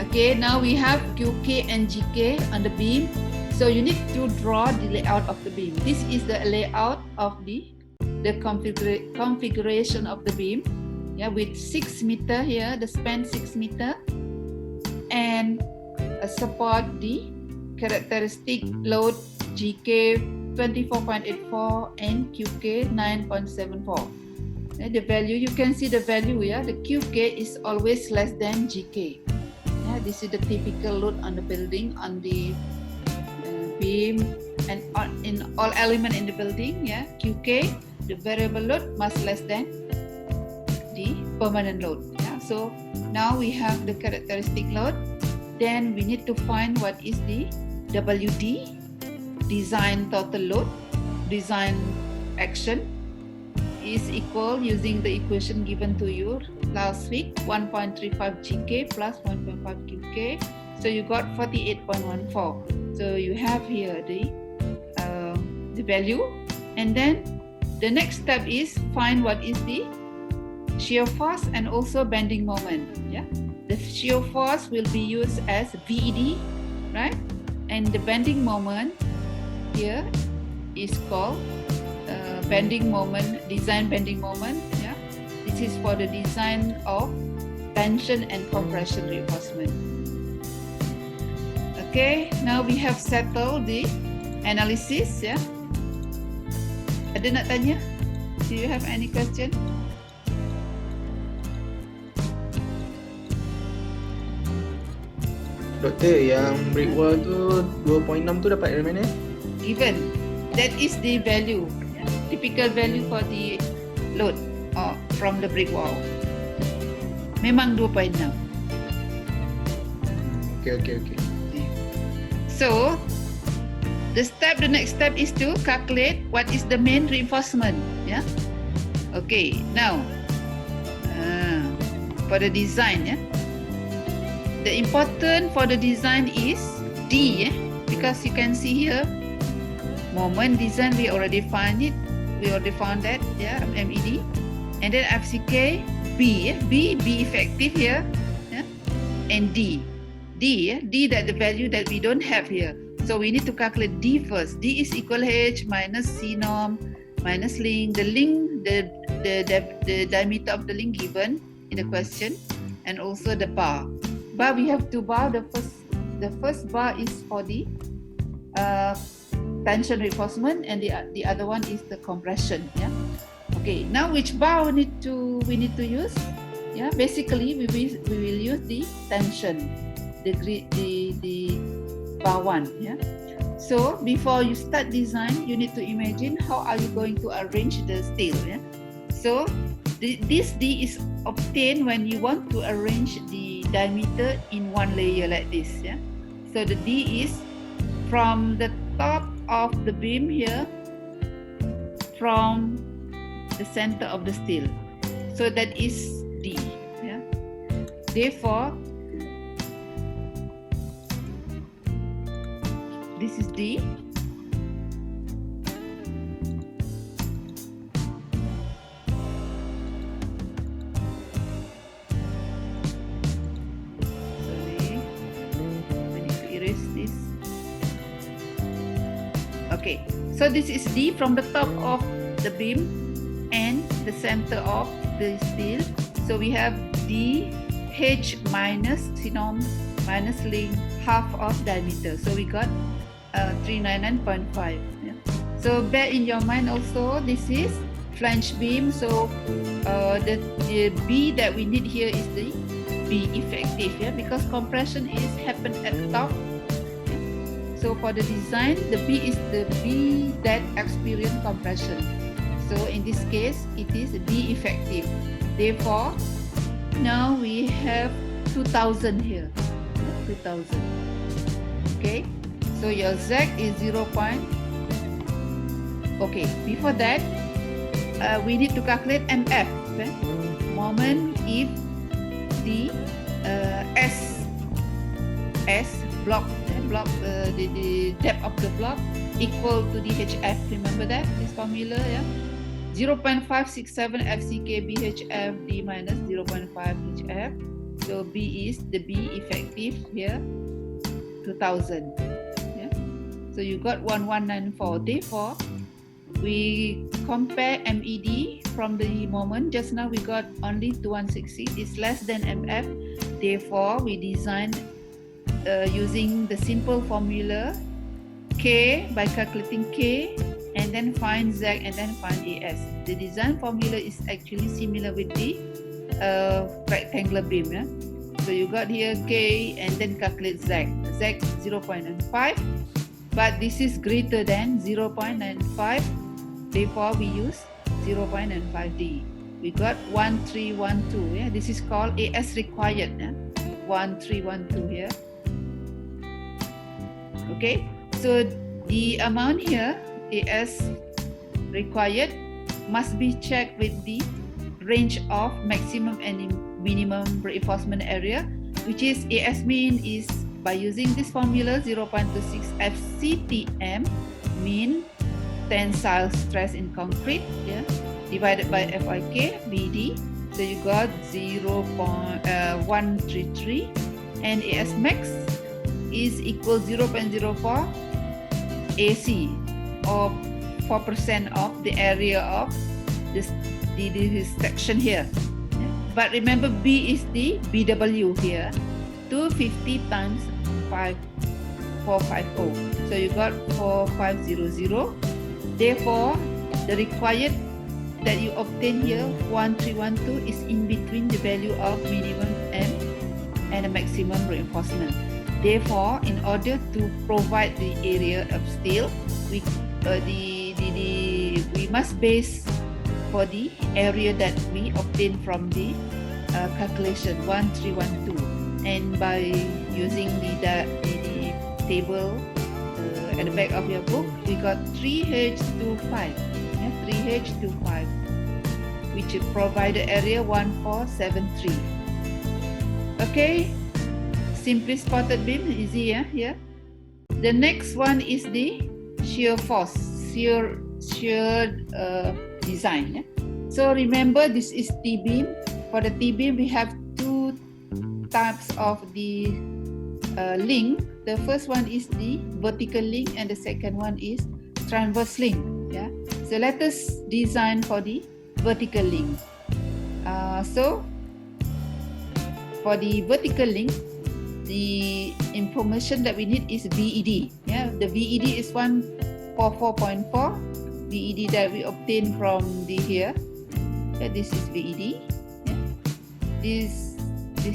S1: Okay, now we have QK and GK on the beam. So you need to draw the layout of the beam. This is the layout of the configuration of the beam. Yeah, with 6 meter here, the span 6 meter, and support the characteristic load GK 24.84 and QK 9.74. The value, you can see the value here. The QK is always less than GK. Yeah, this is the typical load on the building, on the beam, and in all element in the building. Yeah, QK, the variable load, must less than the permanent load. Yeah, so now we have the characteristic load. Then we need to find what is the WD, design total load, design action, is equal, using the equation given to you last week, 1.35 GK plus 1.5 QK. So you got 48.14. So you have here the value, and then the next step is find what is the shear force and also bending moment. Yeah, the shear force will be used as VED, right? And the bending moment here is called bending moment, design bending moment. Yeah, this is for the design of tension and compression reinforcement. Okay, now we have settled the analysis. Yeah, ada nak tanya? Do you have any question?
S4: Doktor, yang brick wall tu 2.6 tu dapat dari mana?
S1: Given, that is the value, typical value for the load from the brick wall. Memang 2.6.
S4: Okay.
S1: So the next step is to calculate what is the main reinforcement. Yeah. Okay. Now for the design, yeah, the important for the design is D, because you can see here moment design, we already found it. We already found that, yeah, MED. And then FCK, B, B effective here, yeah, and D, that the value that we don't have here. So we need to calculate D first. D is equal H minus C norm minus link. The link, the diameter of the link given in the question, and also the bar. Bar, we have two bar. The first bar is for the tension reinforcement, and the other one is the compression. Yeah. Okay. Now which bar we need to use? Yeah. Basically, we will use the tension, the bar 1. Yeah. So before you start design, you need to imagine how are you going to arrange the steel. Yeah. So this D is obtained when you want to arrange the diameter in one layer like this. Yeah. So the D is from the top of the beam here, from the center of the steel. So that is D. Yeah. Therefore, this is D. Sorry, I need to erase this. Okay, so this is D from the top of the beam and the center of the steel. So we have D, H minus C norm minus link, half of diameter. So we got 399.5. Yeah. So bear in your mind also, this is flange beam. So the B that we need here is the B effective. Yeah, because compression is happen at the top. So for the design, the B is the B that experience compression. So in this case, it is B effective. Therefore, now we have 2000 here. 2000. Okay. So your Z is 0. Okay. Before that, we need to calculate MF. Okay? Moment if the S block the depth of the block equal to the HF. Remember that this formula, yeah. 0.567 FCK BHF D minus 0.5 HF. So B is the B effective here 2000. Yeah. So you got 1194. Therefore, we compare MED from the moment just now we got only 2160 is less than MF. Therefore, we design using the simple formula K by calculating K and then find Z and then find AS. The design formula is actually similar with the rectangular beam. Yeah? So you got here K and then calculate Z. Z 0.95, but this is greater than 0.95. Therefore, we use 0.95D. We got 1312. Yeah, this is called AS required. Yeah? 1312 here. Okay, so the amount here AS required must be checked with the range of maximum and minimum reinforcement area, which is AS mean is by using this formula 0.26 FCTM mean tensile stress in concrete, yeah, divided by FIK BD. So you got 0.133 and AS max is equal 0.04 AC or 4% of the area of this section here. Yeah. But remember B is the BW here, 250 times 450. So you got 4500. Therefore, the required that you obtain here 1312 is in between the value of minimum M and the maximum reinforcement. Therefore, in order to provide the area of steel, we must base for the area that we obtain from the calculation 1312, and by using the table at the back of your book, we got 3H25, yeah, 3H25, which provided area 1473. Okay, simply spotted beam, easy, yeah, here. The next one is the shear force, shear design. Yeah? So remember, this is T-beam. For the T-beam, we have two types of the link. The first one is the vertical link and the second one is transverse link. Yeah. So let us design for the vertical link. So for the vertical link, the information that we need is VED. Yeah, the VED is 144.4. VED that we obtain from the here. Yeah, this is VED. Yeah. This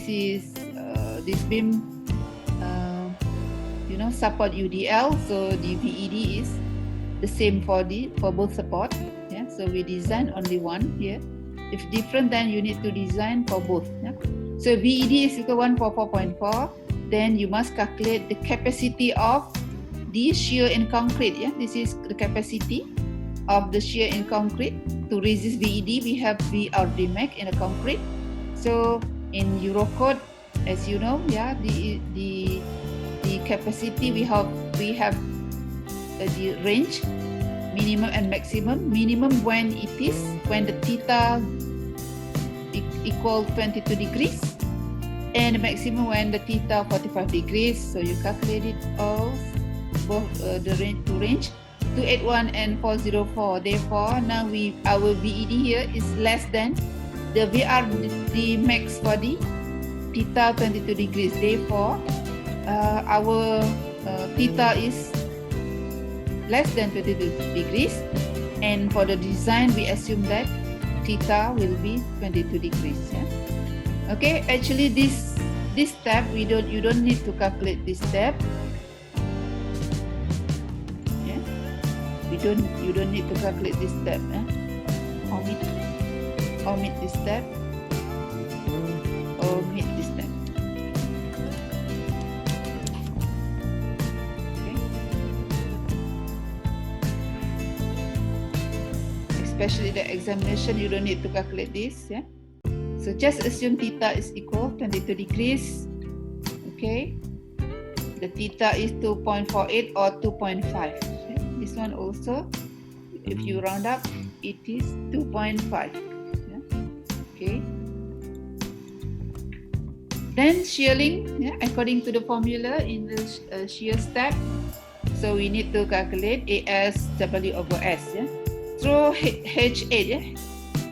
S1: is this beam. Support UDL. So the VED is the same for both support. Yeah. So we design only one here. If different, then you need to design for both. Yeah. So VED is equal to 144.4. Then you must calculate the capacity of the shear in concrete. Yeah, this is the capacity of the shear in concrete. To resist VED, we have VRD max in a concrete. So in Eurocode, as you know, yeah, the capacity we have the range, minimum and maximum. Minimum when the theta equal 22 degrees. And the maximum when the theta 45 degrees. So you calculate it all, both the range 281 and 404. Therefore, now our VED here is less than the VRD max for the theta 22 degrees. Therefore, our theta is less than 22 degrees. And for the design, we assume that theta will be 22 degrees. Yeah? Okay, actually this step you don't need to calculate this step. Yeah, you don't need to calculate this step. Omit this step. Omit this step. Okay. Especially the examination, you don't need to calculate this. Yeah. So just assume theta is equal 22 degrees. Okay. The theta is 2.48 or 2.5. Okay. This one also, if you round up, it is 2.5. Yeah. Okay. Then shearing, yeah, according to the formula in the shear step. So we need to calculate AS W over S. Yeah? Through H8. Yeah?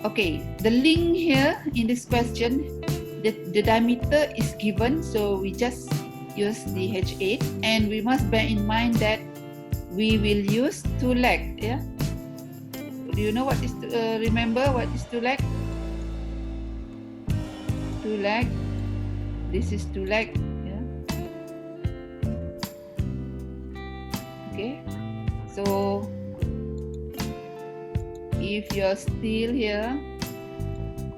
S1: Okay, the link here in this question, the diameter is given, so we just use the H8, and we must bear in mind that we will use two leg. Yeah. Do you know what is remember what is two leg? Two leg. This is two leg. Yeah. Okay. So if your steel here,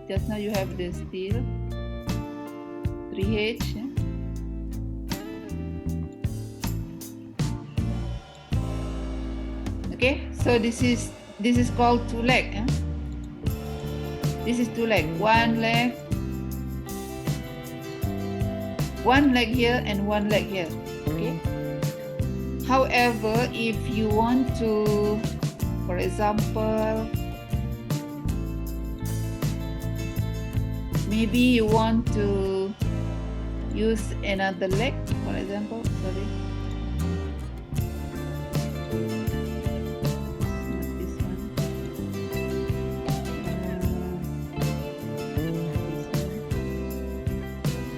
S1: just now you have the steel 3H. Yeah? Okay, so this is called two leg. Yeah? This is two leg. One leg here and one leg here. Okay. However, if you want to, for example, maybe you want to use another leg, for example. Sorry.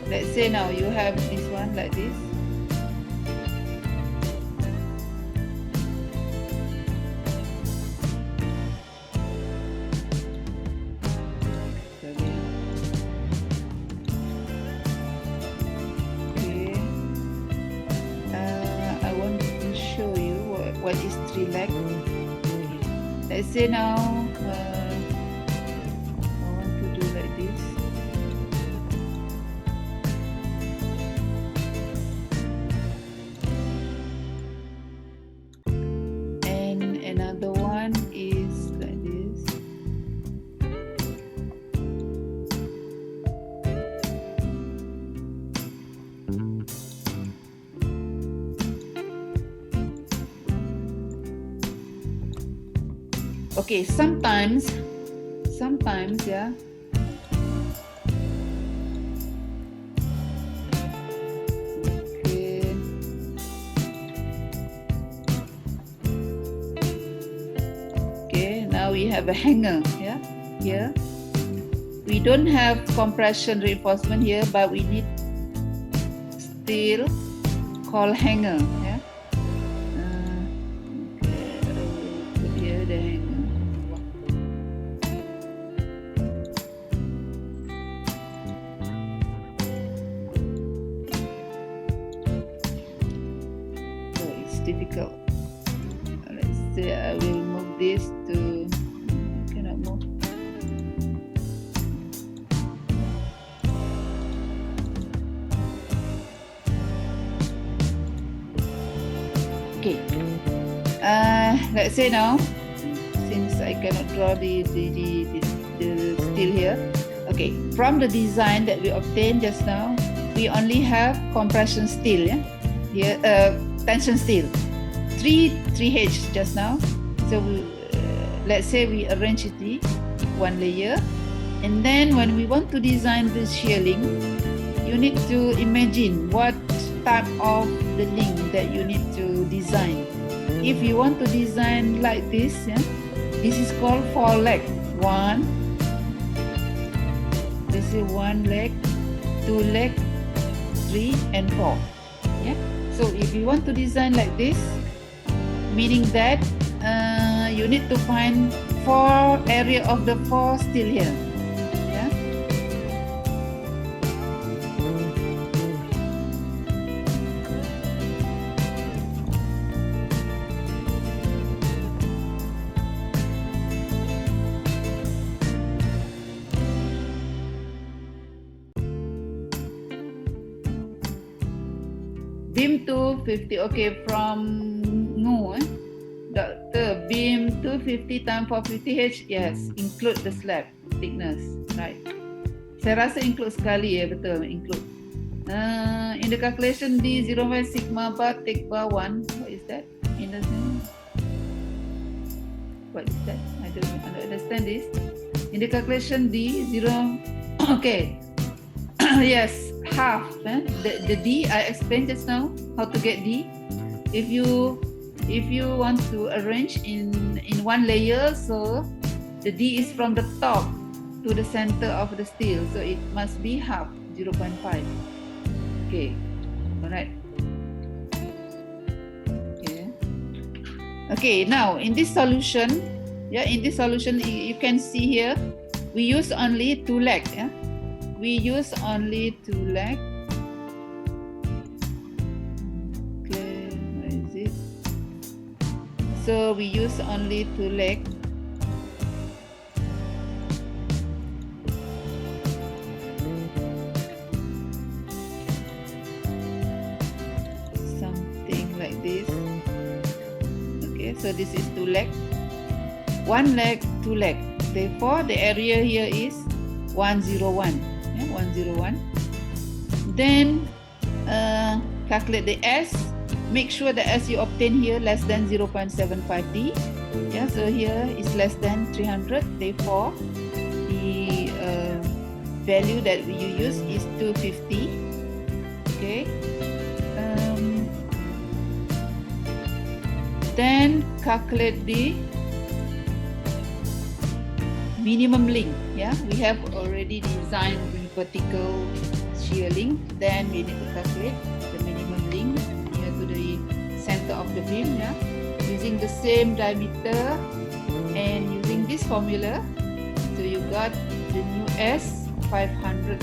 S1: Let's say now you have this one like this. Okay. I want to show you what is three leg. Let's say now I want to do like this. Another one is like this. Okay, sometimes, yeah. We have a hanger. Yeah, here we don't have compression reinforcement here, but we need steel called hanger. Yeah. Okay, I will put here the hanger. So it's difficult. Let's say I will move this to. Okay. Let's say now, since I cannot draw the steel here. Okay. From the design that we obtained just now, we only have compression steel. Yeah. Here, tension steel. 3H just now. So let's say we arrange it one layer, and then when we want to design this shear link, you need to imagine what type of the link that you need to design. If you want to design like this, yeah, this is called 4 leg. One, this is 1 leg, 2 leg, 3 and 4. Yeah. So if you want to design like this, meaning that you need to find 4 area of the 4 steel here. Yeah. Beam 250. Okay, from Doctor, beam 250 times 450H, yes, include the slab thickness, right? Saya rasa include sekali ya, betul, include. In the calculation D 0.5 sigma bar take bar 1, what is that? What is that? I don't understand this. In the calculation D 0, okay, yes, half. The D I explained just now how to get D. If you want to arrange in one layer, so the D is from the top to the center of the steel, so it must be half, 0.5. Okay, all right. Okay, now in this solution, you can see here we use only 2 leg. We use only 2 leg. Okay, where is it? So we use only 2 leg. Something like this. So this is 2 leg, 1 leg, 2 leg. Therefore, the area here is 101. 101. Then calculate the S. Make sure the S you obtain here less than 0.75D. Yeah, so here is less than 300. Therefore, the value that you use is 250. Okay. Then calculate the minimum link. Yeah, we have already designed the vertical shear link. Then we need to calculate the minimum link near to the center of the beam. Yeah, using the same diameter and using this formula. So you got the new S 503,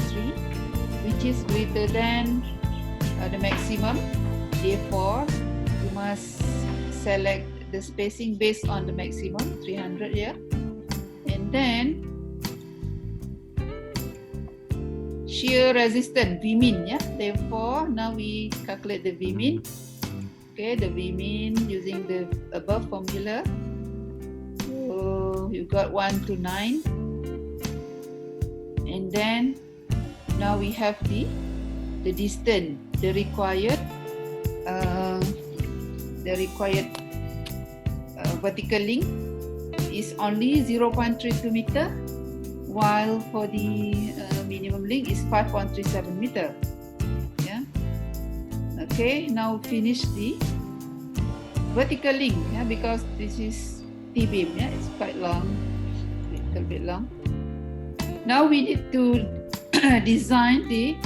S1: which is greater than the maximum. Therefore, you must select the spacing based on the maximum 300 here, and then shear resistance Vmin. Yeah, therefore now we calculate the Vmin. Okay, the Vmin using the above formula. So you got 1 to 9, and then now we have the distance, the required vertical link is only 0.32 meter, while for the minimum link is 5.37 meter. Yeah. Okay. Now finish the vertical link. Yeah, because this is T-beam. Yeah, it's quite long, a little bit long. Now we need to design the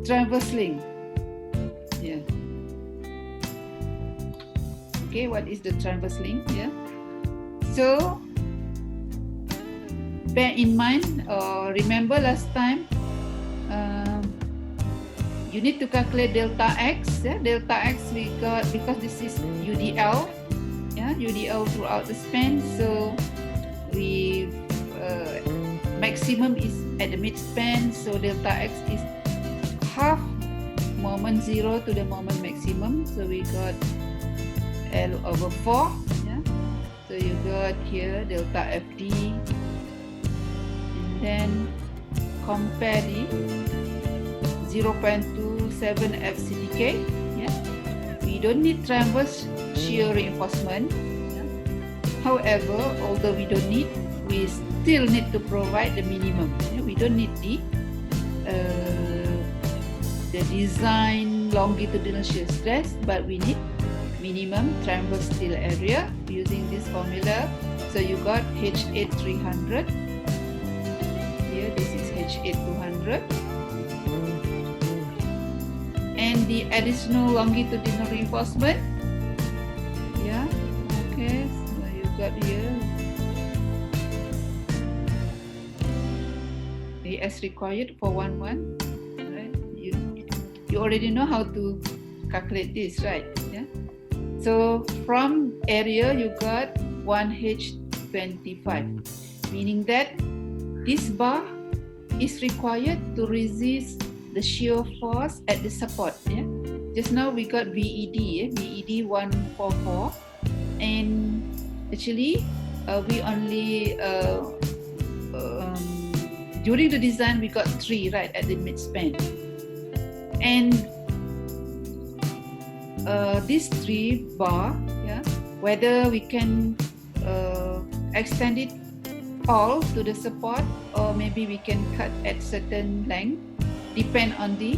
S1: transverse link. Yeah. Okay, what is the transverse link? Yeah. So bear in mind, remember last time you need to calculate delta x. Yeah? Delta x we got because this is UDL. Yeah, UDL throughout the span. So we maximum is at the mid span. So delta x is half moment 0 to the moment maximum. So we got L over 4. Yeah. So you got here delta FD, and then compare the 0.27 FCDK. Yeah. We don't need transverse shear reinforcement. Yeah. However, although we don't need, we still need to provide the minimum. Yeah. We don't need the design longitudinal shear stress, but we need minimum transverse steel area using this formula. So you got H8 300. Here this is H8 200. And the additional longitudinal reinforcement. Yeah. Okay. So you got here the S required for 1 1. Right. You already know how to calculate this, right? Yeah. So from area you got 1H25, meaning that this bar is required to resist the shear force at the support. Yeah. Just now we got VED, VED 144, and actually we only during the design we got 3 right at the mid span, and these 3 bar, yeah, whether we can extend it all to the support, or maybe we can cut at certain length, depend on the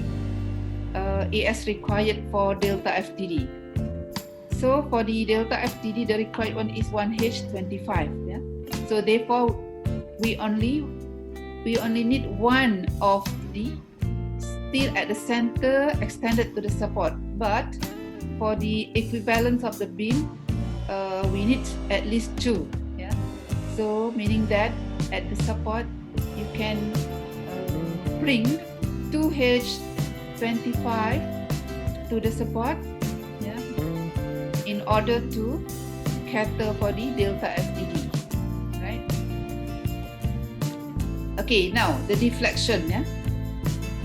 S1: AS required for delta FTD. So for the delta FTD, the required one is 1H25. Yeah. So therefore, we only need one of the steel at the center extended to the support. But for the equivalence of the beam, we need at least two. Yeah. So meaning that at the support, you can bring 2H25 to the support, yeah, in order to cater for the delta FTD, right? Okay, now the deflection, yeah.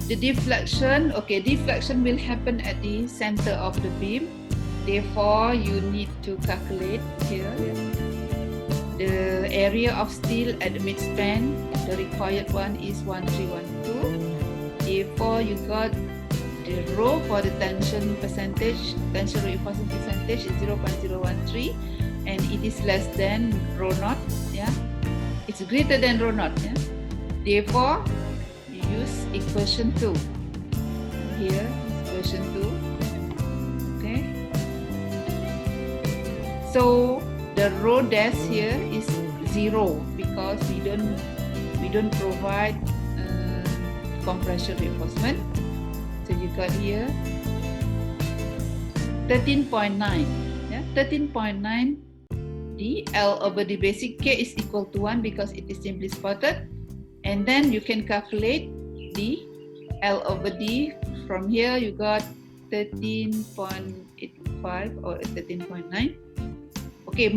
S1: The deflection, okay, deflection will happen at the center of the beam. Therefore, you need to calculate here the area of steel at the midspan. The required one is 1312. Therefore, you got the rho for the tension percentage, tension reinforcement percentage is 0.013, and it is less than rho naught. Yeah, it's greater than rho naught. Yeah, therefore, you use equation 2. Here, equation 2. Okay. So the rho dash here is 0 because we don't provide compression reinforcement. So you got here 13.9. Yeah, 13.9. The L over the basic K is equal to 1 because it is simply spotted. And then you can calculate the L over D. From here you got 13.85 or 13.9. Okay,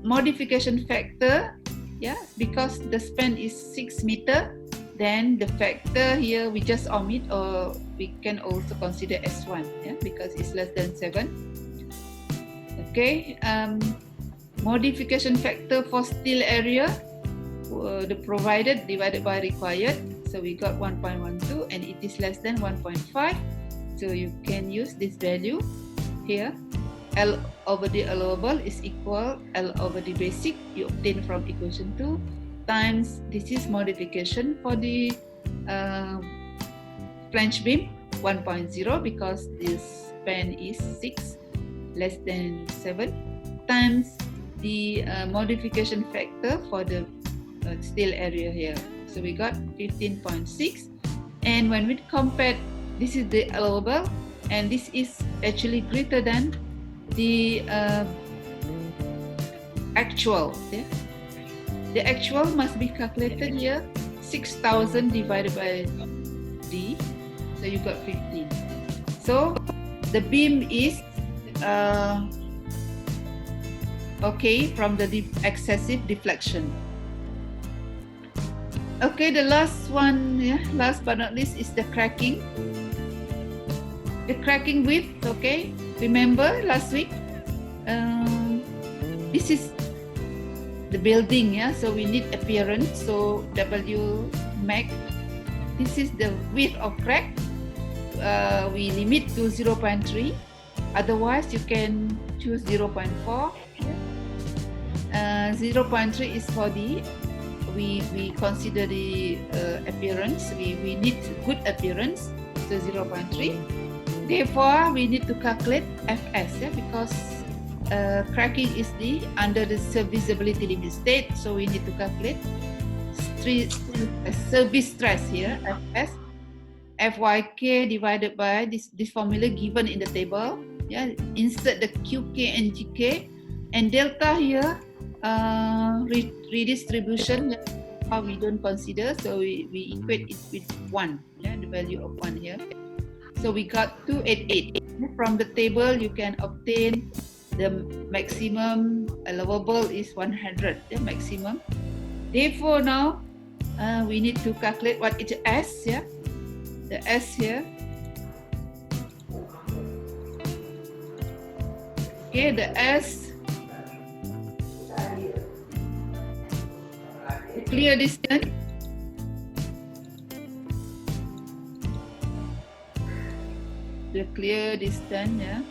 S1: modification factor, yeah, because the span is 6 meter, then the factor here we just omit, or we can also consider S1, yeah, because it's less than 7. Okay, modification factor for steel area, the provided divided by required, so we got 1.12 and it is less than 1.5, so you can use this value here. L over the allowable is equal L over the basic you obtain from equation 2 times, this is modification for the flange beam 1.0 because this span is 6 less than 7 times the modification factor for the steel area here. So we got 15.6, and when we compare, this is the allowable and this is actually greater than the actual. Yeah? The actual must be calculated here, 6,000 divided by D, so you got 15. So the beam is okay from the excessive deflection. Okay, the last one, yeah, last but not least, is the cracking. The cracking width, okay. Remember last week, this is the building, yeah. So we need appearance. So W max. This is the width of crack. We limit to 0.3. Otherwise, you can choose 0.4. 0.3 is for the we consider the appearance. We need good appearance. So 0.3. Therefore, we need to calculate Fs, yeah, because cracking is under the serviceability limit state. So we need to calculate service stress here, Fs. Fyk divided by this formula given in the table. Yeah, insert the Qk and Gk, and delta here redistribution we don't consider, so we equate it with 1. Yeah, the value of 1 here. So we got 288. From the table, you can obtain the maximum allowable is 100, the maximum. Therefore, now we need to calculate what is S, yeah? The S here. Okay, the S. The clear distance. The clear distance, yeah.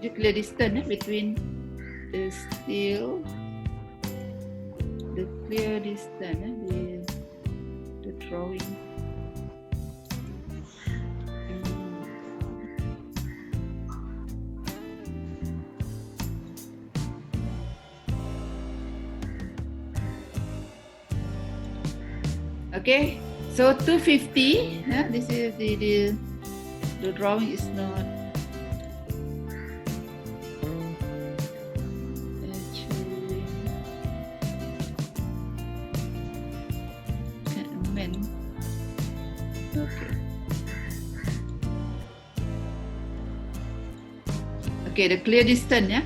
S1: The clear distance between the steel, the clear distance, the drawing. Okay, so 250. This is the drawing is not actually can amend. Okay. Okay, the clear distance,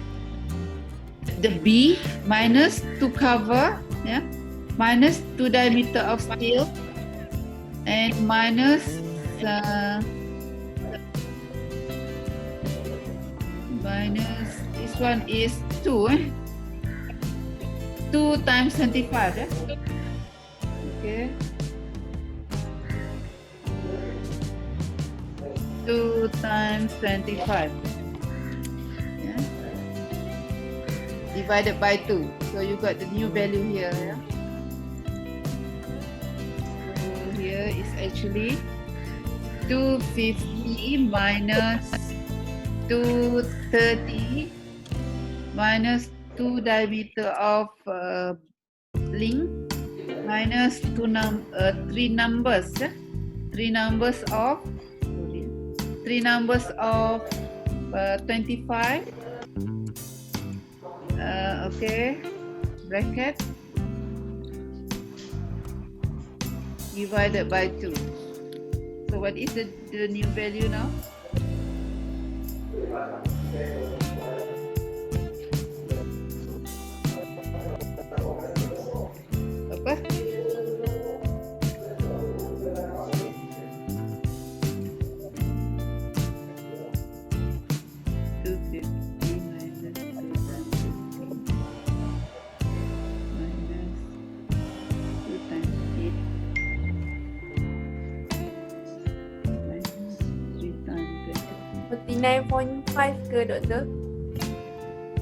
S1: the B minus 2 cover, minus 2 diameter of steel, and minus this one is 2 2 times 25, okay, 2 times 25, divided by 2, so you got the new value here, Here is actually 250 minus 230 minus 2 diameter of link minus 3 numbers, 3 numbers of 25. Okay, bracket divided by 2. So what is the new value now? Apa?
S2: ke doktor?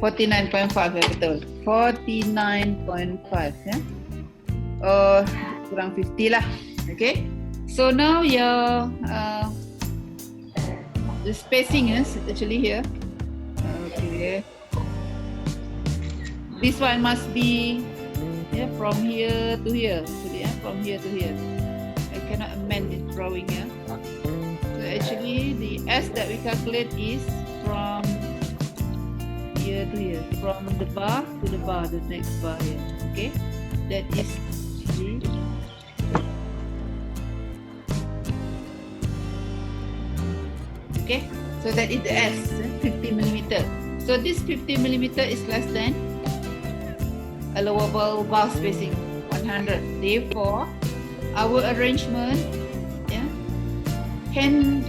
S1: 49.5 betul. 49.5 kurang 50 lah. Okay. So now your the spacing is actually here. Okay. This one must be from here to here. Actually, from here to here. I cannot amend this drawing here. So actually the S that we calculate is from here to here, from the bar to the bar, the next bar here. Okay, that is actually okay. So that is the S, 50 millimeter. So this 50 millimeter is less than allowable bar spacing 100. Therefore, our arrangement can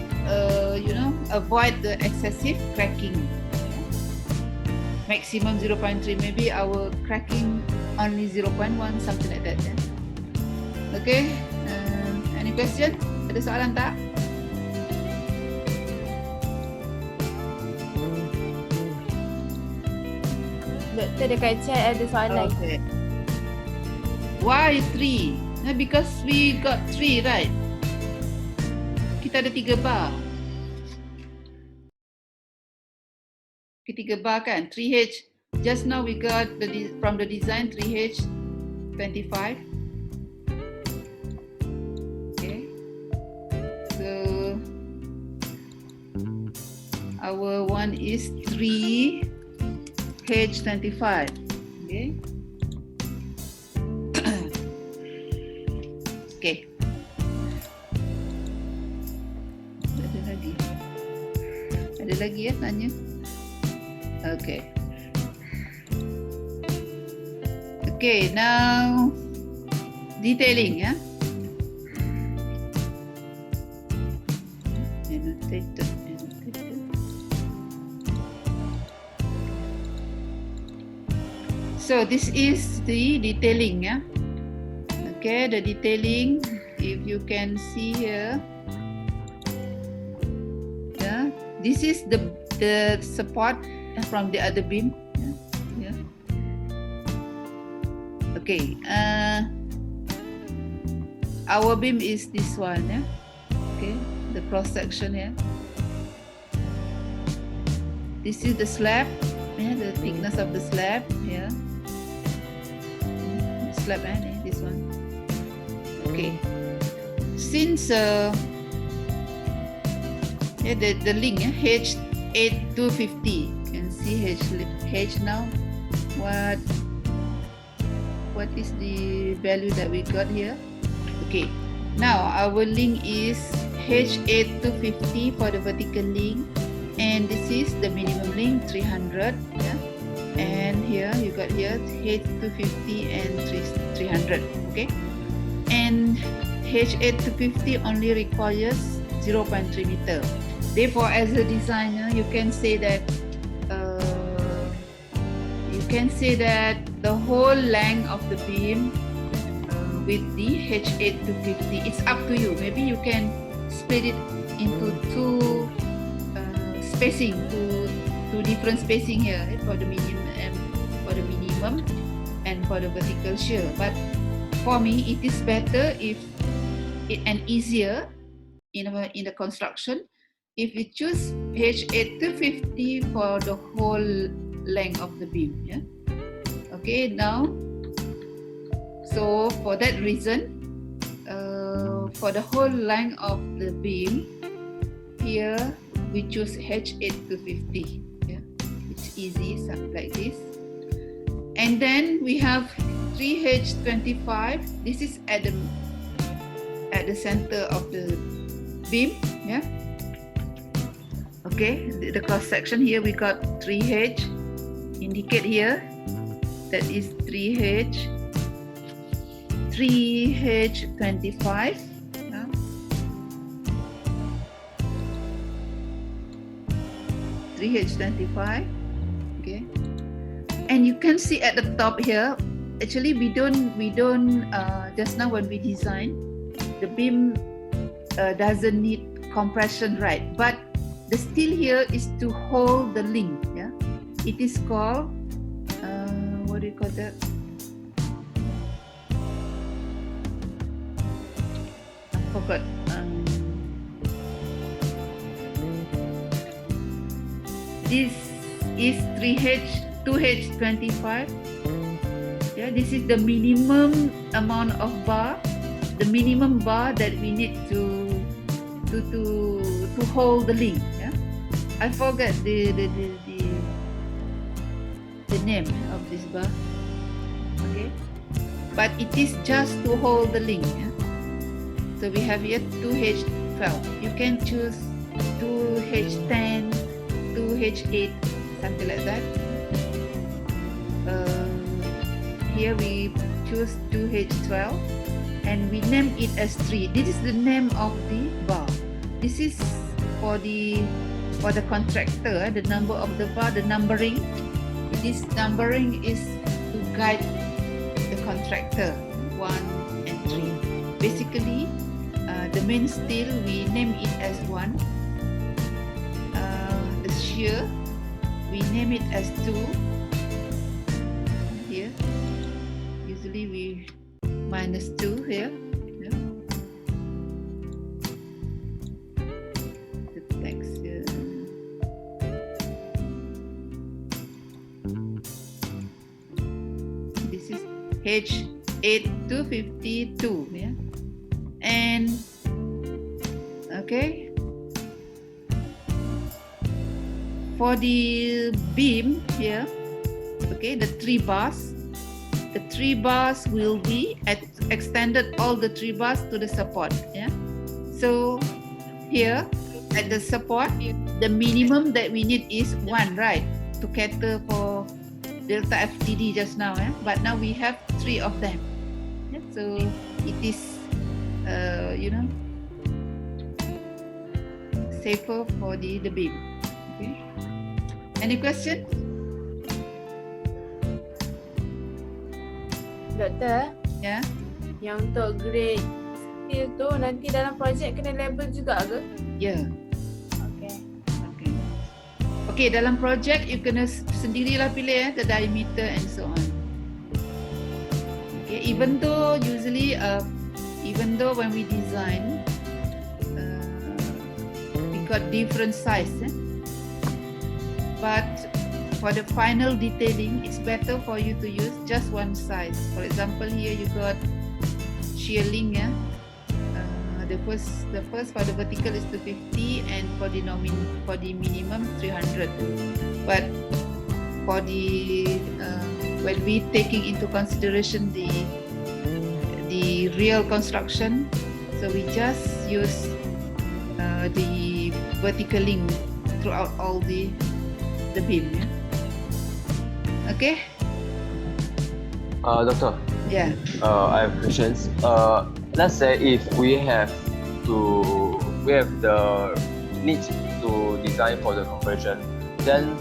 S1: avoid the excessive cracking. Maximum 0.3, maybe our cracking only 0.1, something like that. Okay, any question? Ada soalan tak?
S2: Doktor dekat chat ada soalan.
S1: Okay. Why 3? Because we got 3, right? Kita ada 3 bar. Ketiga bar kan, 3H. Just now we got from the design 3H 25. Okay. So our one is 3H 25. Okay. Okay. Ada lagi ya tanya? Okay. Okay, now detailing, Annotated. So this is the detailing, Okay, the detailing, if you can see here, this is the support from the other beam, Okay. Our beam is this one, yeah. Okay, the cross section here. This is the slab, yeah, the thickness of the slab here. Slab, this one. Okay. Since yeah, the link, H8250, can see H now. What is the value that we got here? Okay, now our link is H8250 for the vertical link, and this is the minimum link 300, yeah. And here you got here H250 and 300, okay. And H8250 only requires 0.3 meter. Therefore, as a designer, you can say that the whole length of the beam with the H8250, it's up to you. Maybe you can split it into two different spacing here, for the minimum and for the vertical shear. But for me, it is better and easier in the construction if we choose H8250 for the whole length of the beam. Yeah. Okay. Now, so for that reason, for the whole length of the beam, here we choose H8250. Yeah, it's easy, something like this. And then we have 3H25. This is at the center of the beam. Yeah. Okay, the cross section here we got 3H. Indicate here that is 3H25. Yeah. 3H25. Okay. And you can see at the top here, actually we don't just now when we design, the beam doesn't need compression, right? But the steel here is to hold the link. Yeah, it is called what do you call that? I forgot. This is 2H25. Yeah, this is the minimum amount of bar, the minimum bar that we need to hold the link. Yeah, I forgot the name of this bar. Okay, but it is just to hold the link. Yeah? So we have here 2H12. You can choose 2H10, 2H8, something like that. Here we choose 2H12 and we name it as 3. This is the name of the bar. This is for the contractor, the number of the bar, the numbering. This numbering is to guide the contractor 1 and 3. Basically, the main steel we name it as 1. The shear we name it as 2. Here, usually we -2 here. Yeah. The text here. This is H8252. Yeah, and okay. For the beam here, okay, the 3 bars. The 3 bars will be extended all the 3 bars to the support. Yeah. So here at the support, the minimum that we need is 1, right? To cater for delta FTD just now. Yeah? But now we have 3 of them. Yeah? So it is, safer for the beam. Okay. Any question?
S2: Doktor,
S1: Yeah.
S2: yang untuk grade steel tu nanti dalam projek kena label juga ke?
S1: Yeah.
S2: Okay.
S1: Okay. Okay, dalam project you kena sendirilah pilih the diameter and so on. even though usually, even though when we design, we got different size, but for the final detailing, it's better for you to use just one size. For example, here you got shear link, the first for the vertical is 250, and for the minimum 300. But for the when we taking into consideration the real construction, so we just use the vertical link throughout all the beam. Okay.
S3: Doctor.
S1: Yeah.
S3: I have questions. Let's say if we have the need to design for the conversion, then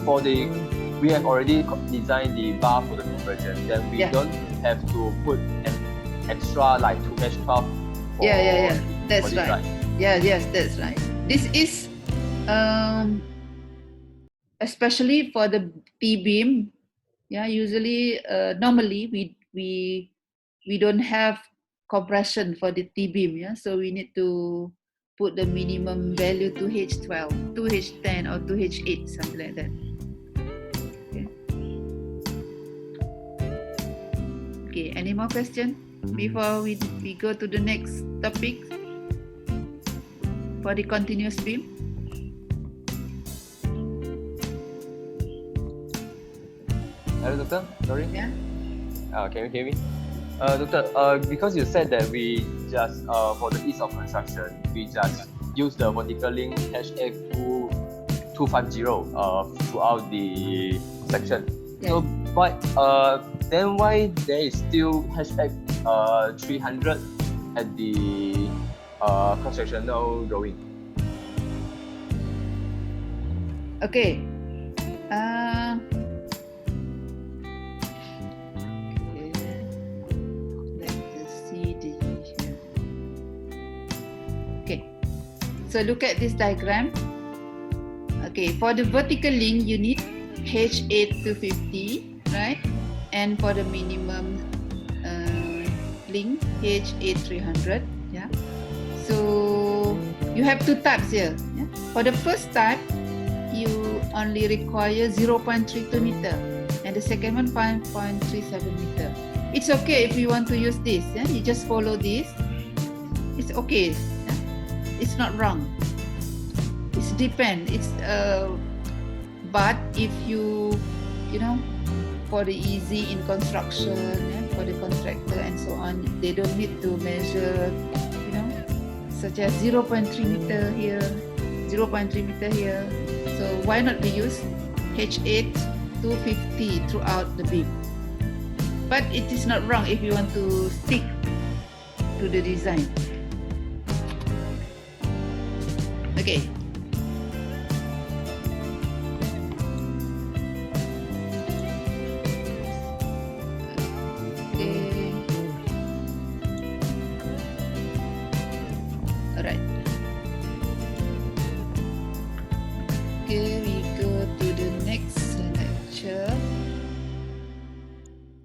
S3: we have already designed the bar for the conversion. Then we don't have to put an extra like 2H12 for
S1: Yeah. That's
S3: for
S1: right. Yes, that's right. This is especially for the T-beam. Yeah, usually normally we don't have compression for the T-beam. Yeah, so we need to put the minimum value to H12, 2H10 or 2H8, something like that. Okay, any more questions before we go to the next topic for the continuous beam?
S3: Hello, Doctor. Sorry.
S1: Yeah.
S3: Can you hear me? Doctor, because you said that we just for the ease of construction, we just use the vertical link HF250 throughout the section.
S1: Yeah.
S3: So, but then why there is still HF300 at the cross-sectional drawing?
S1: Okay. So look at this diagram. Okay, for the vertical link, you need H8 to 50, right? And for the minimum link, H8 300. Yeah. So you have two types here. Yeah? For the first type, you only require 0.32 meter, and the second one 5.37 meter. It's okay if you want to use this. Yeah? You just follow this. It's okay. It's not wrong. It's depend. It's but if you for the easy in construction, for the contractor and so on, they don't need to measure, such as 0.3 meter here, 0.3 meter here. So why not we use H8 250 throughout the beam? But it is not wrong if you want to stick to the design. Okay. Alright.